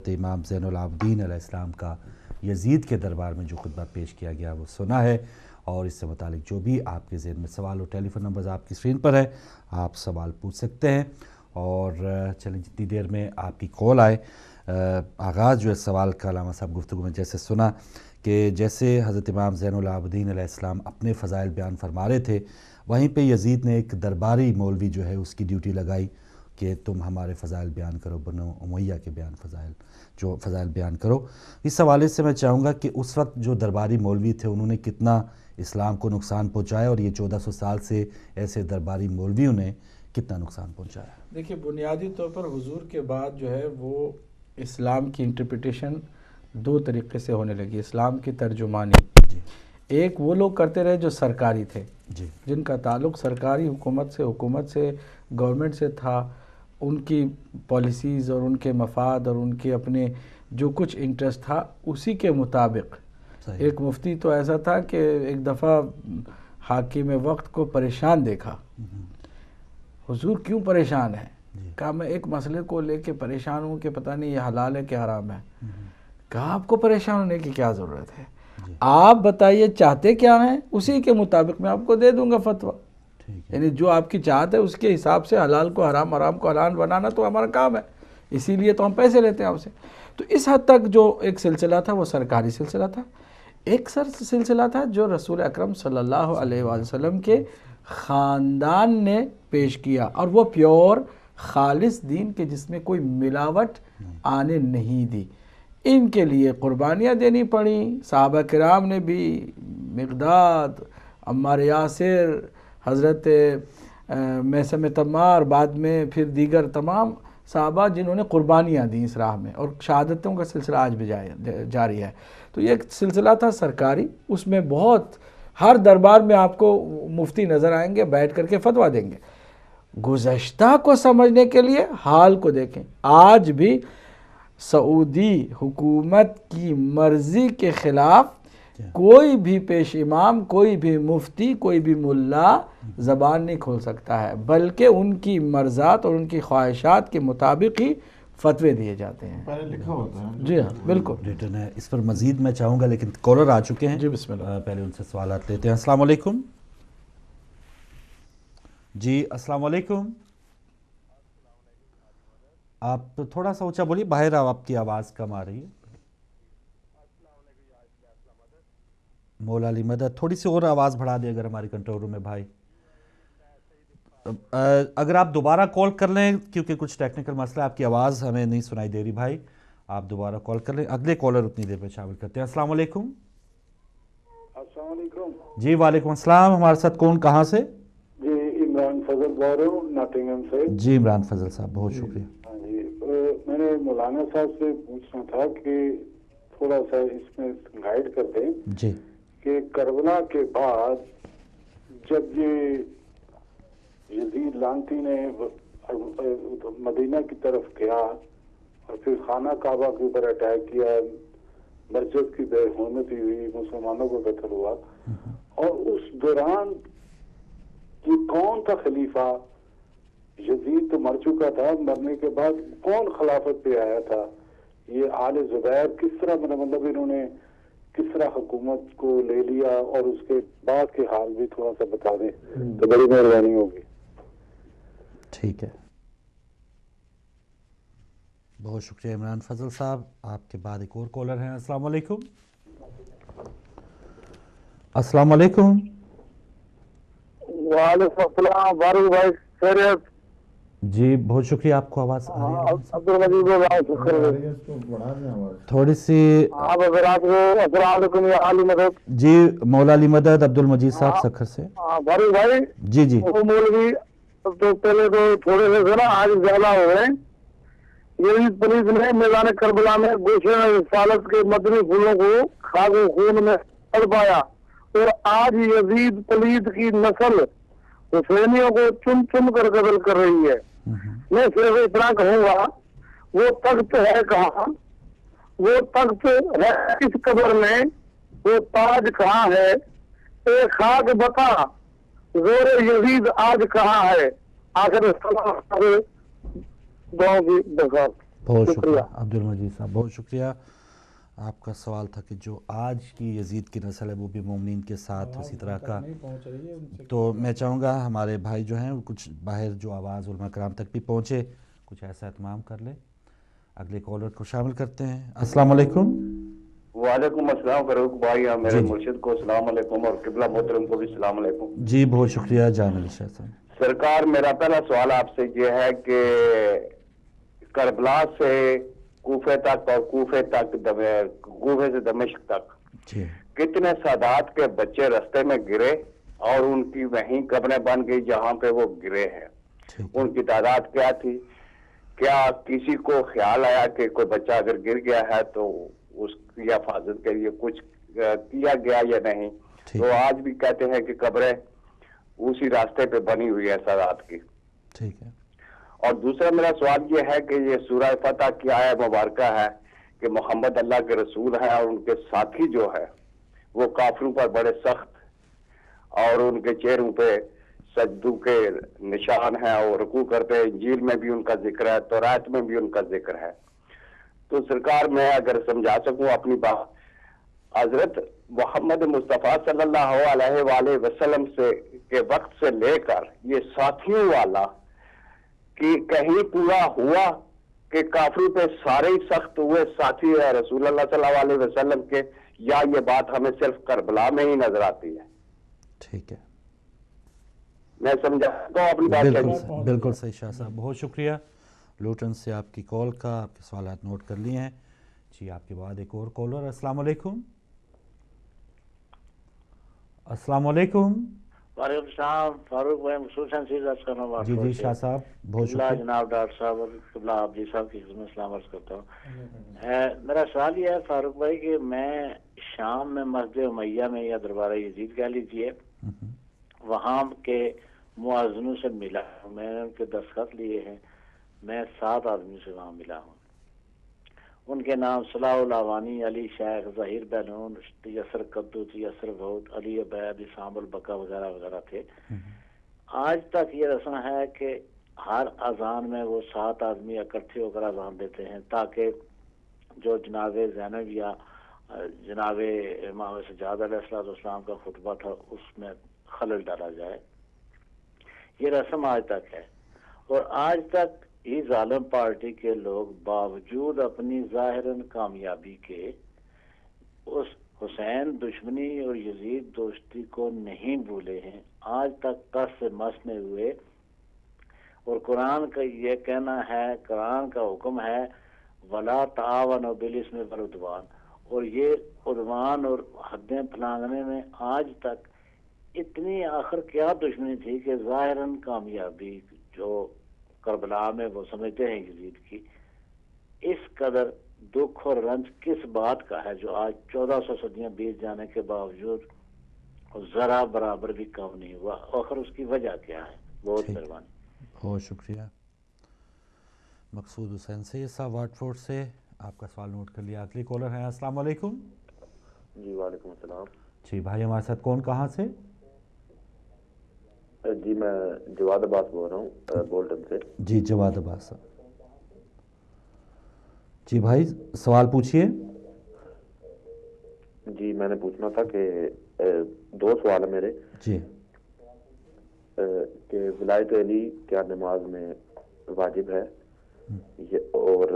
امام زین العابدین علیہ السلام کا یزید کے دربار میں جو خطبہ پیش کیا گیا وہ سنا ہے، اور اس سے متعلق جو بھی آپ کے ذہن میں سوال ہو، ٹیلی فون نمبرز آپ کی اسکرین پر ہے، آپ سوال پوچھ سکتے ہیں۔ اور چلیں جتنی دیر میں آپ کی کال آئے، آغاز جو ہے سوال کا علامہ صاحب گفتگو میں جیسے سنا کہ جیسے حضرت امام زین العابدین علیہ السلام اپنے فضائل بیان فرما رہے تھے، وہیں پہ یزید نے ایک درباری مولوی جو ہے اس کی ڈیوٹی لگائی کہ تم ہمارے فضائل بیان کرو، بنو امیہ کے فضائل بیان کرو۔ اس حوالے سے میں چاہوں گا کہ اس وقت جو درباری مولوی تھے انہوں نے کتنا اسلام کو نقصان پہنچایا، اور یہ 1400 سال سے ایسے درباری مولویوں نے کتنا نقصان پہنچایا؟ دیکھیے، بنیادی طور پر حضور کے بعد جو ہے وہ اسلام کی انٹرپریٹیشن دو طریقے سے ہونے لگی، اسلام کی ترجمانی۔ ایک وہ لوگ کرتے رہے جو سرکاری تھے، جن کا تعلق سرکاری حکومت سے گورنمنٹ سے تھا، ان کی پالیسیز اور ان کے مفاد اور ان کے اپنے جو کچھ انٹرسٹ تھا اسی کے مطابق۔ ایک مفتی تو ایسا تھا کہ ایک دفعہ حاکم وقت کو پریشان دیکھا، حضور کیوں پریشان ہے؟ کہا میں ایک مسئلے کو لے کے پریشان ہوں کہ پتہ نہیں یہ حلال ہے کہ حرام ہے۔ کہا آپ کو پریشان ہونے کی کیا ضرورت ہے، آپ بتائیے چاہتے کیا ہیں، اسی کے مطابق میں آپ کو دے دوں گا فتویٰ۔ یعنی جو آپ کی چاہت ہے اس کے حساب سے حلال کو حرام، حرام کو حلال بنانا تو ہمارا کام ہے، اسی لیے تو ہم پیسے لیتے ہیں آپ سے۔ تو اس حد تک جو ایک سلسلہ تھا وہ سرکاری سلسلہ تھا۔ ایک سلسلہ تھا جو رسول اکرم صلی اللہ علیہ وآلہ وسلم کے خاندان نے پیش کیا، اور وہ پیور خالص دین کے جس میں کوئی ملاوٹ آنے نہیں دی۔ ان کے لیے قربانیاں دینی پڑیں، صحابہ کرام نے بھی، مقداد، عمار یاسر، حضرت میثم تمار، بعد میں پھر دیگر تمام صحابہ جنہوں نے قربانیاں دیں اس راہ میں، اور شہادتوں کا سلسلہ آج بھی جاری ہے۔ تو یہ ایک سلسلہ تھا سرکاری، اس میں بہت ہر دربار میں آپ کو مفتی نظر آئیں گے، بیٹھ کر کے فتویٰ دیں گے۔ گزشتہ کو سمجھنے کے لیے حال کو دیکھیں، آج بھی سعودی حکومت کی مرضی کے خلاف کوئی بھی پیش امام، کوئی بھی مفتی، کوئی بھی ملا زبان نہیں کھول سکتا ہے، بلکہ ان کی مرضات اور ان کی خواہشات کے مطابق ہی فتوے دیے جاتے ہیں۔ پہلے لکھا ہوتا ہے۔ جی ہاں، بالکل ریٹن ہے۔ اس پر مزید میں چاہوں گا، لیکن کالر آ چکے ہیں۔ جی بسم اللہ، پہلے ان سے سوالات لیتے ہیں۔ السلام علیکم۔ جی السلام علیکم، آپ تھوڑا سا اونچا بولیے، باہر آؤ، آپ کی آواز کم آ رہی ہے۔ مولا علی مدد، تھوڑی سی اور آواز بڑھا دیں اگر ہماری کنٹرول روم میں بھائی۔ اگر آپ دوبارہ کال کر لیں، کیونکہ کچھ ٹیکنیکل مسئلہ، آپ کی آواز ہمیں نہیں سنائی دے رہی بھائی، آپ دوبارہ کال کر لیں۔ اگلے کالر اتنی دیر میں شامل کرتے ہیں۔ السلام علیکم۔ السلام علیکم۔ جی وعلیکم السلام، ہمارے ساتھ کون، کہاں سے؟ جی عمران فضل بول رہا ہوں ناٹنگھم سے۔ جی عمران فضل صاحب، بہت شکریہ۔ ہاں جی، میں نے مولانا صاحب سے پوچھنا تھا کہ تھوڑا سا اس میں گائیڈ کر دیں جی کہ کربلا کے بعد جب یہ یزید لعنتی نے مدینہ کی طرف گیا اور پھر خانہ کعبہ کے اوپر اٹیک کیا، مسجد کی بے حرمتی ہوئی، مسلمانوں کو قتل ہوا، اور اس دوران یہ کون تھا خلیفہ؟ یزید تو مر چکا تھا، مرنے کے بعد کون خلافت پہ آیا تھا؟ یہ آل زبیر کس طرح مطلب انہوں نے کس طرح حکومت کو لے لیا، اور اس کے بعد کے حال بھی تھوڑا سا بتا دیں تو بڑی مہربانی ہوگی۔ ٹھیک ہے، بہت شکریہ عمران فضل صاحب۔ آپ کے بعد ایک اور کالر ہیں۔ السلام علیکم۔ السلام علیکم۔ وعلیکم السلام، فاروق بھائی خیریت؟ جی بہت شکریہ، آپ کو آواز آ رہی ہے؟ عبدالمجید بول رہا ہوں۔ اس کو بڑھا دیں آواز۔ تھوڑی سی۔ آپ حضرات کو السلام علیکم یا علی مدد۔ جی مولا علی مدد، عبدالمجید صاحب سکھر سے۔ فاروق بھائی، جی جی وہ مولوی تو پہلے تو تھوڑے سے تھے نا، آج زیادہ ہو گئے۔ یزید پولیس نے میدان کربلا میں گلشن رسالت کے مدنی پھولوں کو خاک و خون میں تڑپایا، اور آج یزید پلید کی نسل حسینیوں کو چن چن کر قتل کر رہی ہے۔ میں صرف اتنا کہوں گا، وہ تخت ہے کہاں، وہ تخت ہے کس قبر میں، وہ تاج کہاں ہے، اے خاک بتا زور یزید آج کہاں ہے۔ آخر دعاؤں کی درخواست۔ بہت شکریہ عبد المجید صاحب، بہت شکریہ. آپ کا سوال تھا کہ جو آج کی یزید کی نسل ہے وہ بھی مومنین کے ساتھ اسی طرح کا، تو میں چاہوں گا ہمارے بھائی جو ہیں وہ کچھ باہر جو آواز علماء کرام تک بھی پہنچے، کچھ ایسا اہتمام کر لیں. اگلے کالر کو شامل کرتے ہیں. السلام علیکم. وعلیکم السلام فاروق بھائی، میرے مرشد کو السلام علیکم اور قبلہ محترم کو بھی السلام علیکم. جی بہت شکریہ جان علی شاہ صاحب. سرکار، میرا پہلا سوال آپ سے یہ ہے کہ کربلا سے کوفے تک اور کوفے سے دمشق تک جی کتنے سادات کے بچے رستے میں گرے اور ان کی وہیں قبریں بن گئی جہاں پہ وہ گرے ہیں؟ ان کی تعداد کیا تھی؟ کیا کسی کو خیال آیا کہ کوئی بچہ اگر گر گیا ہے تو اس کی حفاظت کے لیے کچھ کیا گیا یا نہیں؟ تو آج بھی کہتے ہیں کہ قبریں اسی راستے پہ بنی ہوئی ہے سادات کی. ٹھیک ہے. اور دوسرا میرا سوال یہ ہے کہ یہ سورہ فتح کی آیت مبارکہ ہے کہ محمد اللہ کے رسول ہیں اور ان کے ساتھی جو ہے وہ کافروں پر بڑے سخت اور ان کے چہروں پہ سجدوں کے نشان ہیں اور رکوع کرتے ہیں. انجیل میں بھی ان کا ذکر ہے، تورات میں بھی ان کا ذکر ہے. تو سرکار میں اگر سمجھا سکوں اپنی بات، حضرت محمد مصطفیٰ صلی اللہ علیہ وآلہ وسلم سے کے وقت سے لے کر یہ ساتھیوں والا کہ کہیں پورا ہوا کہ کافروں پہ سارے ہی سخت ہوئے ساتھی ہے رسول اللہ صلی اللہ علیہ وسلم کے، یا یہ بات ہمیں صرف کربلا میں ہی نظر آتی ہے؟ ٹھیک ہے، میں سمجھاتا ہوں اپنی بات. بالکل صحیح شاہ صاحب، بہت شکریہ لوٹن سے آپ کی کال کا. آپ کے سوالات نوٹ کر لیے ہیں. جی آپ کے بعد ایک اور کالر. السلام علیکم. السلام علیکم. وعلیکم السلام فاروق بھائی، خصوصاً جی جی شاہ صاحب بہت شکریہ. جناب ڈاکٹر صاحب اور قبلہ آپ جی صاحب کی خدمت سلام عرض کرتا ہوں. میرا سوال یہ ہے فاروق بھائی کہ میں شام میں مسجد امیہ میں یا دربار یزید کہہ لیجیے وہاں کے معززنوں سے ملا ہوں، میں نے ان کے دستخط لیے ہیں. میں 7 آدمی سے وہاں ملا ہوں. ان کے نام صلاح العوانی، علی شیخ، ظہیر بہنون، یسر قدوس، یسر بہت، علی عبید، اسام البقا وغیرہ وغیرہ تھے. آج تک یہ رسم ہے کہ ہر اذان میں وہ 7 آدمی اکٹھے ہو کر اذان دیتے ہیں تاکہ جو جناب زینب یا جناب امام سجاد علیہ السلام کا خطبہ تھا اس میں خلل ڈالا جائے. یہ رسم آج تک ہے اور آج تک یہ ظالم پارٹی کے لوگ باوجود اپنی ظاہراً کامیابی کے اس حسین دشمنی اور یزید دوستی کو نہیں بھولے ہیں. آج تک کس سے مس میں ہوئے اور قرآن کا یہ کہنا ہے، قرآن کا حکم ہے ولا تعاونوا بالاسم والعدوان، اور یہ عدوان اور حدیں پھلانگنے میں آج تک اتنی آخر کیا دشمنی تھی کہ ظاہراً کامیابی جو کربلا میں وہ سمجھتے ہیں یزید کی، اس قدر دکھ اور رنج کس بات کا ہے جو آج 1400 صدیاں بیت جانے کے باوجود ذرا برابر بھی کم نہیں ہوا؟ آخر اس کی وجہ کیا ہے؟ بہت مہربانی. بہت شکریہ. مقصود حسین سید صاحب واٹ فورٹ سے آپ کا سوال نوٹ کر لیا. اگلی کالر ہیں. السلام علیکم. جی وعلیکم السلام. جی بھائی ہمارے ساتھ کون کہاں سے؟ جی میں جواد عباس بول رہا ہوں بولٹن سے. جی جواد عباس صاحب. جی بھائی سوال پوچھیے. جی میں نے پوچھنا تھا کہ 2 سوال ہیں میرے. جی کہ ولایت علی کیا نماز میں واجب ہے؟ اور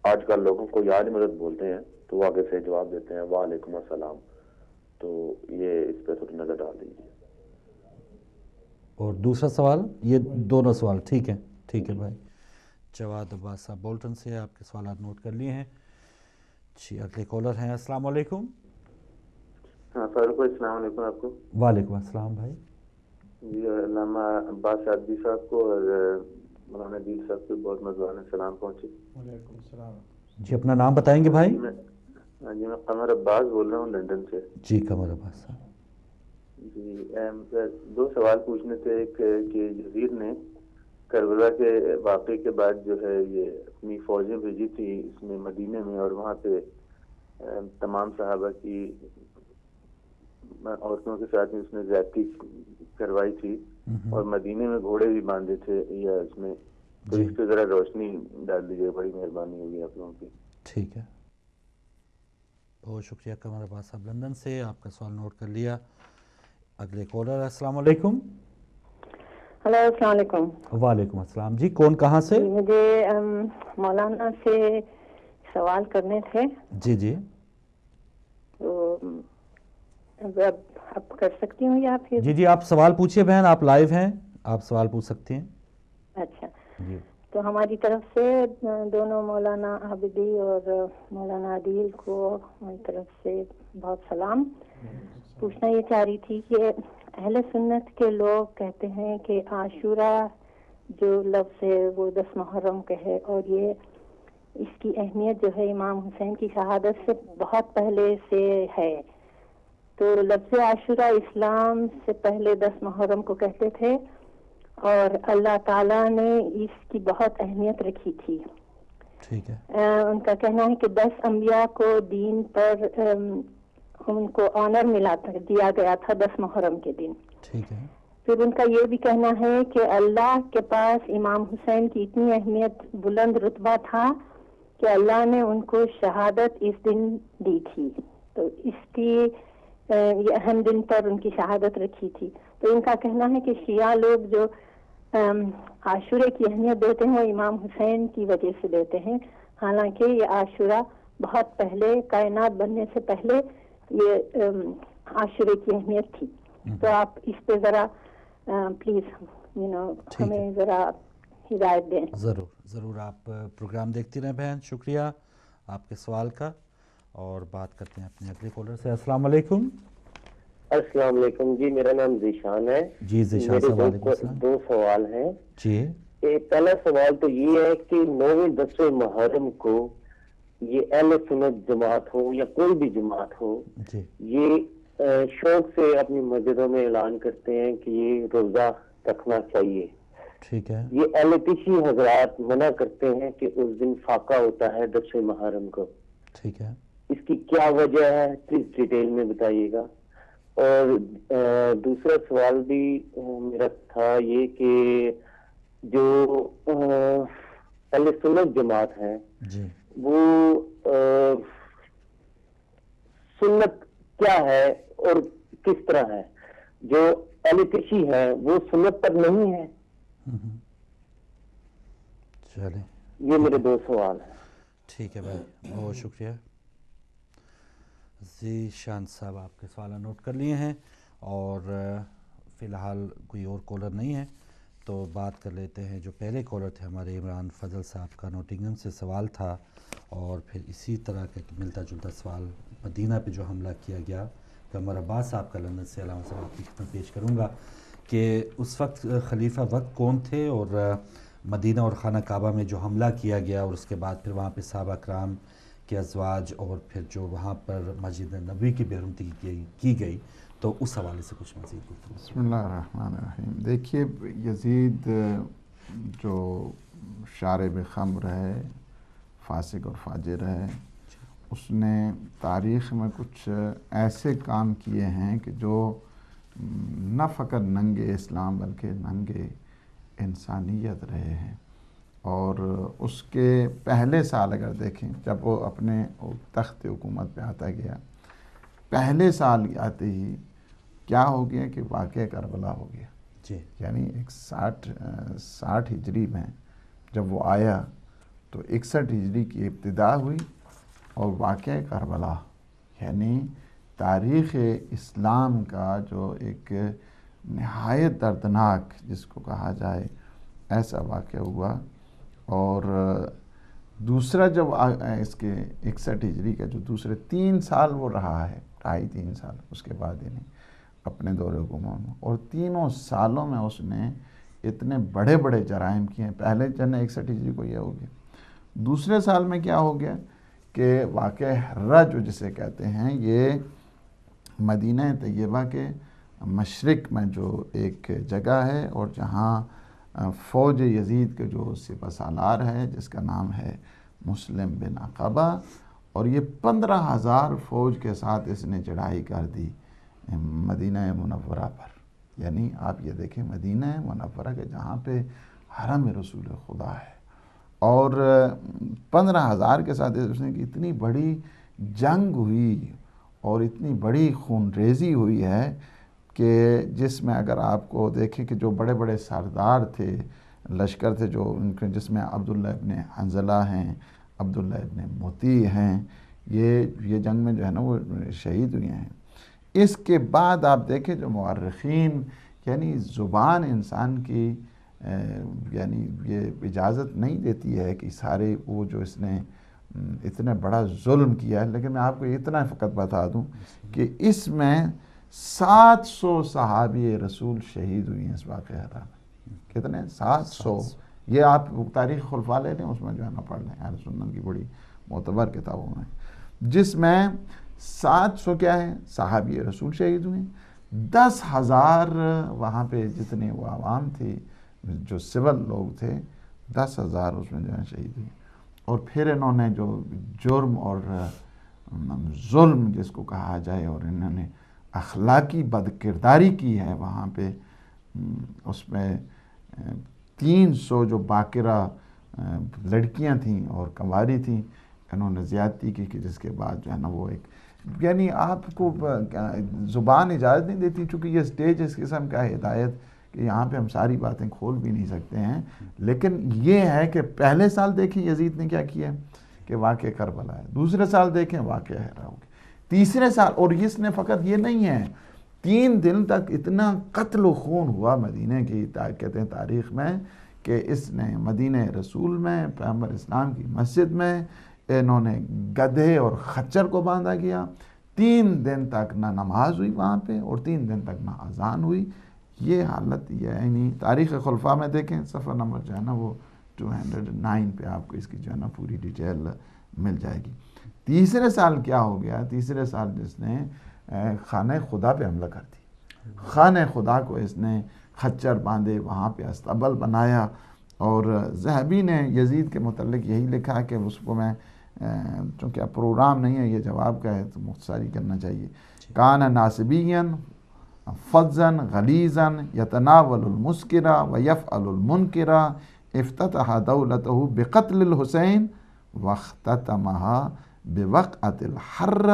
آج کل لوگوں کو یا مدد بولتے ہیں تو وہ آگے سے جواب دیتے ہیں وعلیکم السلام، تو یہ اس پہ تھوڑی نظر ڈال دیجیے. اور دوسرا سوال؟ یہ دونوں سوال ٹھیک ہے. ٹھیک ہے بھائی. جواد عباس صاحب بولٹن سے آپ کے سوالات نوٹ کر لیے ہیں. جی اگلے کالر ہیں. السلام علیکم. ہاں فاروق بھائی السلام علیکم آپ کو. وعلیکم السلام بھائی. جی علامہ عباس شادی صاحب کو اور مولانا دین صاحب کو بہت مزدورانہ سلام پہنچے. وعلیکم السلام. جی اپنا نام بتائیں گے بھائی؟ جی میں قمر عباس بول رہا ہوں لندن سے. جی قمر عباس صاحب. جی 2 سوال پوچھنے تھے. ایک کہ یزید نے کربلا کے واقعے کے بعد جو ہے یہ اپنی فوجیں بھیجی تھی اس میں مدینے میں، اور وہاں پہ تمام صحابہ کی عورتوں کے ساتھ اس نے زیادتی کروائی تھی اور مدینے میں گھوڑے بھی باندھے تھے یا اس میں تو اس پہ ذرا روشنی ڈال دیجیے، بڑی مہربانی ہوگی آپ لوگوں کی. ٹھیک ہے، بہت شکریہ قمر عباس صاحب لندن سے، آپ کا سوال نوٹ کر لیا. اگلے کالر. السلام علیکم. ہلو، السلام علیکم. وعلیکم السلام جی، کون کہاں سے؟ مجھے مولانا سے سوال کرنے تھے. جی جی، تو اب کر سکتی ہوں یا پھر؟ جی جی، آپ سوال پوچھیے بہن، آپ لائیو ہیں، آپ سوال پوچھ سکتی ہیں. اچھا جی، تو ہماری طرف سے دونوں مولانا عابدی اور مولانا عدیل کو ہماری طرف سے بہت سلام. پوچھنا یہ چاہ رہی تھی کہ اہل سنت کے لوگ کہتے ہیں کہ عاشورہ جو لفظ ہے وہ 10 محرم کا ہے، اور یہ اس کی اہمیت جو ہے امام حسین کی شہادت سے بہت پہلے سے ہے. تو لفظ عاشورہ اسلام سے پہلے 10 محرم کو کہتے تھے، اور اللہ تعالیٰ نے اس کی بہت اہمیت رکھی تھی. ٹھیک ہے. ان کا کہنا ہے کہ 10 انبیاء کو دین پر ان کو آنر دیا گیا تھا 10 محرم کے دن. ٹھیک ہے. پھر ان کا یہ بھی کہنا ہے کہ اللہ کے پاس امام حسین کی اتنی اہمیت، بلند رتبہ تھا کہ اللہ نے ان کو شہادت اس دن دی تھی. تو اس کی یہ اہم دن پر ان کی شہادت رکھی تھی. تو ان کا کہنا ہے کہ شیعہ لوگ جو عاشورے کی اہمیت دیتے ہیں وہ امام حسین کی وجہ سے دیتے ہیں، حالانکہ یہ عاشورہ بہت پہلے، کائنات بننے سے پہلے یہ عاشورے کی اہمیت تھی. تو آپ اس پہ ذرا پلیز ہمیں ذرا ہدایت دیں. ضرور ضرور، آپ پروگرام دیکھتی رہیں بہن. شکریہ آپ کے سوال کا، اور بات کرتے ہیں اپنے اگلے کالر سے. السلام علیکم. السلام علیکم جی، میرا نام ذیشان ہے. جی ذیشان صاحب، وعلیکم السلام. 2 سوال ہیں جی. پہلا سوال تو یہ ہے کہ 9ویں 10ویں محرم کو یہ اہل سنت جماعت ہو یا کوئی بھی جماعت ہو، یہ شوق سے اپنی مسجدوں میں اعلان کرتے ہیں کہ یہ روزہ رکھنا چاہیے. ٹھیک ہے. یہ اہل تشیع حضرات منع کرتے ہیں کہ اس دن فاقہ ہوتا ہے 10ویں محرم کو. ٹھیک ہے. اس کی کیا وجہ ہے، پلیز ڈیٹیل میں بتائیے گا. اور دوسرا سوال بھی میرا تھا یہ کہ جو اہل سنت جماعت ہے وہ سنت کیا ہے اور کس طرح ہے؟ جو اہل تشیع ہے وہ سنت پر نہیں ہے. چلیں، یہ میرے 2 سوال ہیں. ٹھیک ہے بھائی، بہت شکریہ. ذیشان صاحب آپ کے سوال نوٹ کر لیے ہیں، اور فی الحال کوئی اور کالر نہیں ہے تو بات کر لیتے ہیں. جو پہلے کالر تھے ہمارے عمران فضل صاحب کا نوٹنگھم سے سوال تھا، اور پھر اسی طرح کا ملتا جلتا سوال مدینہ پہ جو حملہ کیا گیا. قمر عباس صاحب کا لندن سے علامہ صاحب آپ کی خدمت پیش کروں گا کہ اس وقت خلیفہ وقت کون تھے، اور مدینہ اور خانہ کعبہ میں جو حملہ کیا گیا، اور اس کے بعد پھر وہاں پہ صحابہ کرام کے ازواج، اور پھر جو وہاں پر مسجد نبوی کی بے حرمتی کی گئی، تو اس حوالے سے کچھ مزید گفتگو. بسم اللہ الرحمن الرحیم. دیکھیے، یزید جو شارب خمر ہے، فاسق اور فاجر ہے، اس نے تاریخ میں کچھ ایسے کام کیے ہیں کہ جو نہ فقط ننگے اسلام بلکہ ننگے انسانیت رہے ہیں. اور اس کے پہلے سال اگر دیکھیں، جب وہ اپنے تخت حکومت پہ آتا گیا، پہلے سال آتے ہی کیا ہو گیا کہ واقعہ کربلا ہو گیا. یعنی 60 ہجری میں جب وہ آیا تو 61 ہجری کی ابتدا ہوئی، اور واقعہ کربلا یعنی تاریخ اسلام کا جو ایک نہایت دردناک جس کو کہا جائے ایسا واقعہ ہوا. اور دوسرا جب اس کے 61 ہجری کا جو دوسرے 3 سال وہ رہا ہے، 2.5-3 سال اس کے بعد یعنی اپنے دور حکومت میں، اور تینوں سالوں میں اس نے اتنے بڑے بڑے جرائم کیے ہیں. پہلے جن 61 ہجری کو یہ ہو گیا. دوسرے سال میں کیا ہو گیا کہ واقعہ حرہ جو جسے کہتے ہیں، یہ مدینہ طیبہ کے مشرق میں جو ایک جگہ ہے، اور جہاں فوج یزید کے جو سپہ سالار ہے جس کا نام ہے مسلم بن عقبہ، اور یہ 15,000 فوج کے ساتھ اس نے چڑھائی کر دی مدینہ منورہ پر. یعنی آپ یہ دیکھیں، مدینہ منورہ کے جہاں پہ حرم رسول خدا ہے، اور 15,000 کے ساتھ اس نے کی اتنی بڑی جنگ ہوئی اور اتنی بڑی خون ریزی ہوئی ہے کہ جس میں اگر آپ کو دیکھیں کہ جو بڑے بڑے سردار تھے، لشکر تھے، جو ان کے جس میں عبداللہ ابن حنظلہ ہیں، عبداللہ ابن مطیع ہیں، یہ جنگ میں جو ہے نا وہ شہید ہوئے ہیں۔ اس کے بعد آپ دیکھیں جو مورخین، یعنی زبان انسان کی یعنی یہ اجازت نہیں دیتی ہے کہ سارے وہ جو اس نے اتنا بڑا ظلم کیا ہے، لیکن میں آپ کو اتنا فقط بتا دوں کہ اس میں 700 صحابی رسول شہید ہوئی ہیں اس واقعہ میں۔ کتنے؟ 700۔ یہ آپ تاریخ خلفاء لے لیں، اس میں جو ہے نا پڑھ لیں، اہل سنت کی بڑی معتبر کتابوں میں، جس میں 700 کیا ہے صحابی رسول شہید ہوئے، 10,000 وہاں پہ جتنے وہ عوام تھی جو سول لوگ تھے، 10,000 اس میں جو ہے شہید ہوئے۔ اور پھر انہوں نے جو جرم اور ظلم جس کو کہا جائے، اور انہوں نے اخلاقی بدکرداری کی ہے وہاں پہ، اس میں 300 جو باقرہ لڑکیاں تھیں اور کنواری تھیں، انہوں نے زیادتی کی کہ جس کے بعد جو ہے نا وہ ایک، یعنی آپ کو زبان اجازت نہیں دیتی، چونکہ یہ سٹیج اس قسم کا ہے ہدایت کہ یہاں پہ ہم ساری باتیں کھول بھی نہیں سکتے ہیں، لیکن یہ ہے کہ پہلے سال دیکھیں یزید نے کیا کیا کہ واقعہ کربلا ہے، دوسرے سال دیکھیں واقعہ ہیرا ہو گیا، تیسرے سال، اور اس نے فقط یہ نہیں ہے، 3 دن تک اتنا قتل و خون ہوا مدینہ کی کہتے ہیں تاریخ میں کہ اس نے مدینہ رسول میں پیغمبر اسلام کی مسجد میں انہوں نے گدھے اور خچر کو باندھا گیا، 3 دن تک نہ نماز ہوئی وہاں پہ، اور 3 دن تک نہ اذان ہوئی۔ یہ حالت یعنی تاریخ خلفاء میں دیکھیں، صفحہ نمبر جو ہے نا وہ 209 پہ آپ کو اس کی جو ہے نا پوری ڈیٹیل مل جائے گی۔ تیسرے سال کیا ہو گیا؟ تیسرے سال جس نے خانہ خدا پہ حملہ کر دی، خانہ خدا کو اس نے خچر باندھے، وہاں پہ استبل بنایا، اور ذہبی نے یزید کے متعلق یہی لکھا کہ اس کو میں چونکہ اب پروگرام نہیں ہے، یہ جواب کا ہے تو مختصری کرنا چاہیے۔ کان ناصبین فضن غلیظن یتناول المسکرہ ویفعل المنکرہ افتتح دولتہ بقتل الحسین واختتمہا بوقعۃ الحر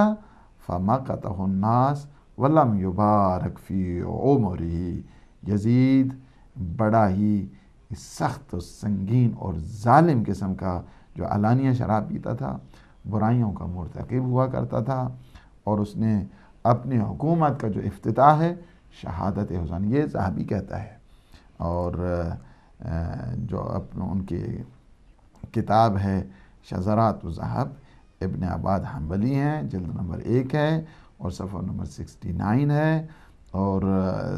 فمقتہ الناس ولم یبارک فی عمرہ۔ یزید بڑا ہی سخت و سنگین اور ظالم قسم کا جو علانیہ شراب پیتا تھا، برائیوں کا مرتکب ہوا کرتا تھا، اور اس نے اپنی حکومت کا جو افتتاح ہے شہادت حسین، یہ ذہبی کہتا ہے، اور جو ان کی کتاب ہے شذرات الذہب، ابن عباد حنبلی ہیں، جلد نمبر 1 ہے اور صفحہ نمبر 69 ہے، اور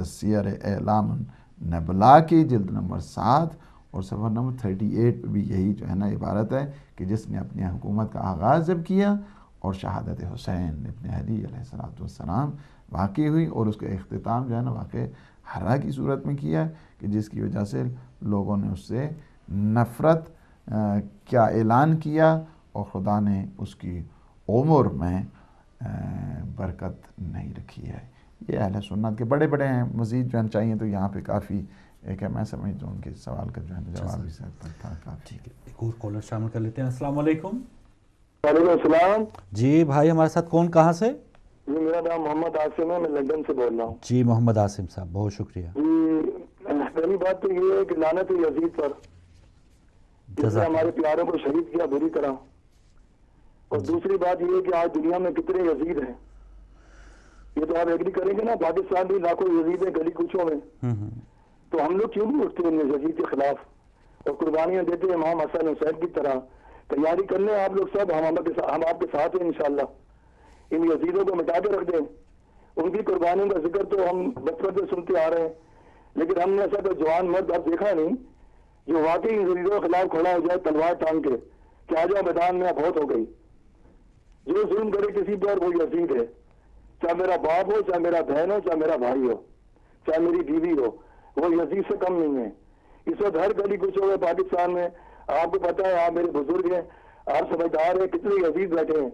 سیر اعلام نبلا کی جلد نمبر 7 اور صفحہ نمبر 38 پہ بھی یہی جو ہے نا عبارت ہے کہ جس نے اپنی حکومت کا آغاز جب کیا اور شہادت حسین ابن علی علیہ السلام واقع ہوئی، اور اس کا اختتام جو ہے نا واقع حرا کی صورت میں کیا کہ جس کی وجہ سے لوگوں نے اس سے نفرت کیا اعلان کیا، اور خدا نے اس کی عمر میں برکت نہیں رکھی ہے۔ یہ اہل سنت کے بڑے بڑے ہیں، مزید جو ہے چاہیے تو یہاں پہ کافی ایک ہے، میں سمجھتا ہوں ان کے سوال کا جو ہے جواب اس حد تک تھا کافی۔ ٹھیک ہے، ایک اور کالر شامل کر لیتے ہیں۔ السلام علیکم۔ وعلیکم السلام جی بھائی، ہمارے ساتھ کون کہاں سے؟ جی میرا نام محمد عاصم ہے، میں لندن سے بول رہا ہوں۔ جی محمد عاصم صاحب، بہت شکریہ۔ جی پہلی بات تو یہ ہے کہ لعنت یزید پر، جس نے ہمارے پیاروں کو شہید کیا بری طرح، اور دوسری بات یہ ہے کہ آج دنیا میں کتنے یزید ہیں، یہ تو آپ ایگری کریں گے نا، پاکستان بھی لاکھوں یزید ہیں گلی کوچوں میں، تو ہم لوگ کیوں نہیں اٹھتے ان یزید کے خلاف اور قربانیاں دیتے ہیں امام حسن حسین کی طرح؟ تیاری کر لیں آپ لوگ سب، ہم آپ کے ساتھ ہیں انشاءاللہ، ان یزیدوں کو مٹا کے رکھ دیں۔ ان کی قربانیوں کا ذکر تو ہم بچپن سے سنتے آ رہے ہیں، لیکن ہم نے ایسا کوئی جوان مرد اب دیکھا نہیں جو واقعی ان یزیدوں کے خلاف کھڑا ہو جائے تلوار ٹانگ کے کہ آ جاؤ میدان میں، بہت ہو گئی۔ جو ظلم کرے کسی پر وہ یزید ہے، چاہے میرا باپ ہو، چاہے میرا بہن ہو، چاہے میرا بھائی ہو، چاہے میری بیوی ہو، وہ یزید سے کم نہیں ہے۔ اس وقت ہر گلی کچھ ہوئے پاکستان میں، آپ کو پتہ ہے، آپ میرے بزرگ ہیں، آپ سمجھدار ہیں، کتنے یزید بیٹھے ہیں،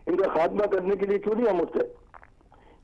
ان کا خاتمہ کرنے کے لیے کیوں نہیں ہم اٹھتے؟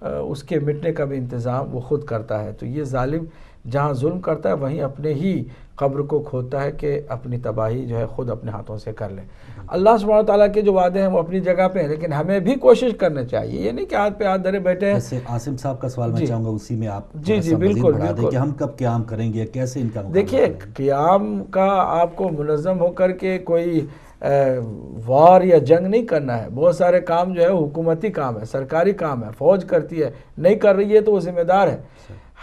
اس کے مٹنے کا بھی انتظام وہ خود کرتا ہے. تو یہ ظالم جہاں ظلم کرتا ہے وہیں اپنے ہی قبر کو کھودتا ہے کہ اپنی تباہی جو ہے خود اپنے ہاتھوں سے کر لے. اللہ سبحانہ وتعالیٰ کے جو وعدے ہیں وہ اپنی جگہ پہ ہیں، لیکن ہمیں بھی کوشش کرنا چاہیے. یہ نہیں کہ ہاتھ پہ ہاتھ دھرے بیٹھے ہیں. جیسے عاصم صاحب کا سوال میں چاہوں گا اسی میں آپ جی بالکل بڑھا دیں کہ ہم کب قیام کریں گے، کیسے ان کا مقابلہ دیکھیے قیام کا آپ کو منظم ہو کر کے کوئی وار یا جنگ نہیں کرنا ہے. بہت سارے کام جو ہے حکومتی کام ہے، سرکاری کام ہے، فوج کرتی ہے، نہیں کر رہی ہے تو وہ ذمہ دار ہے.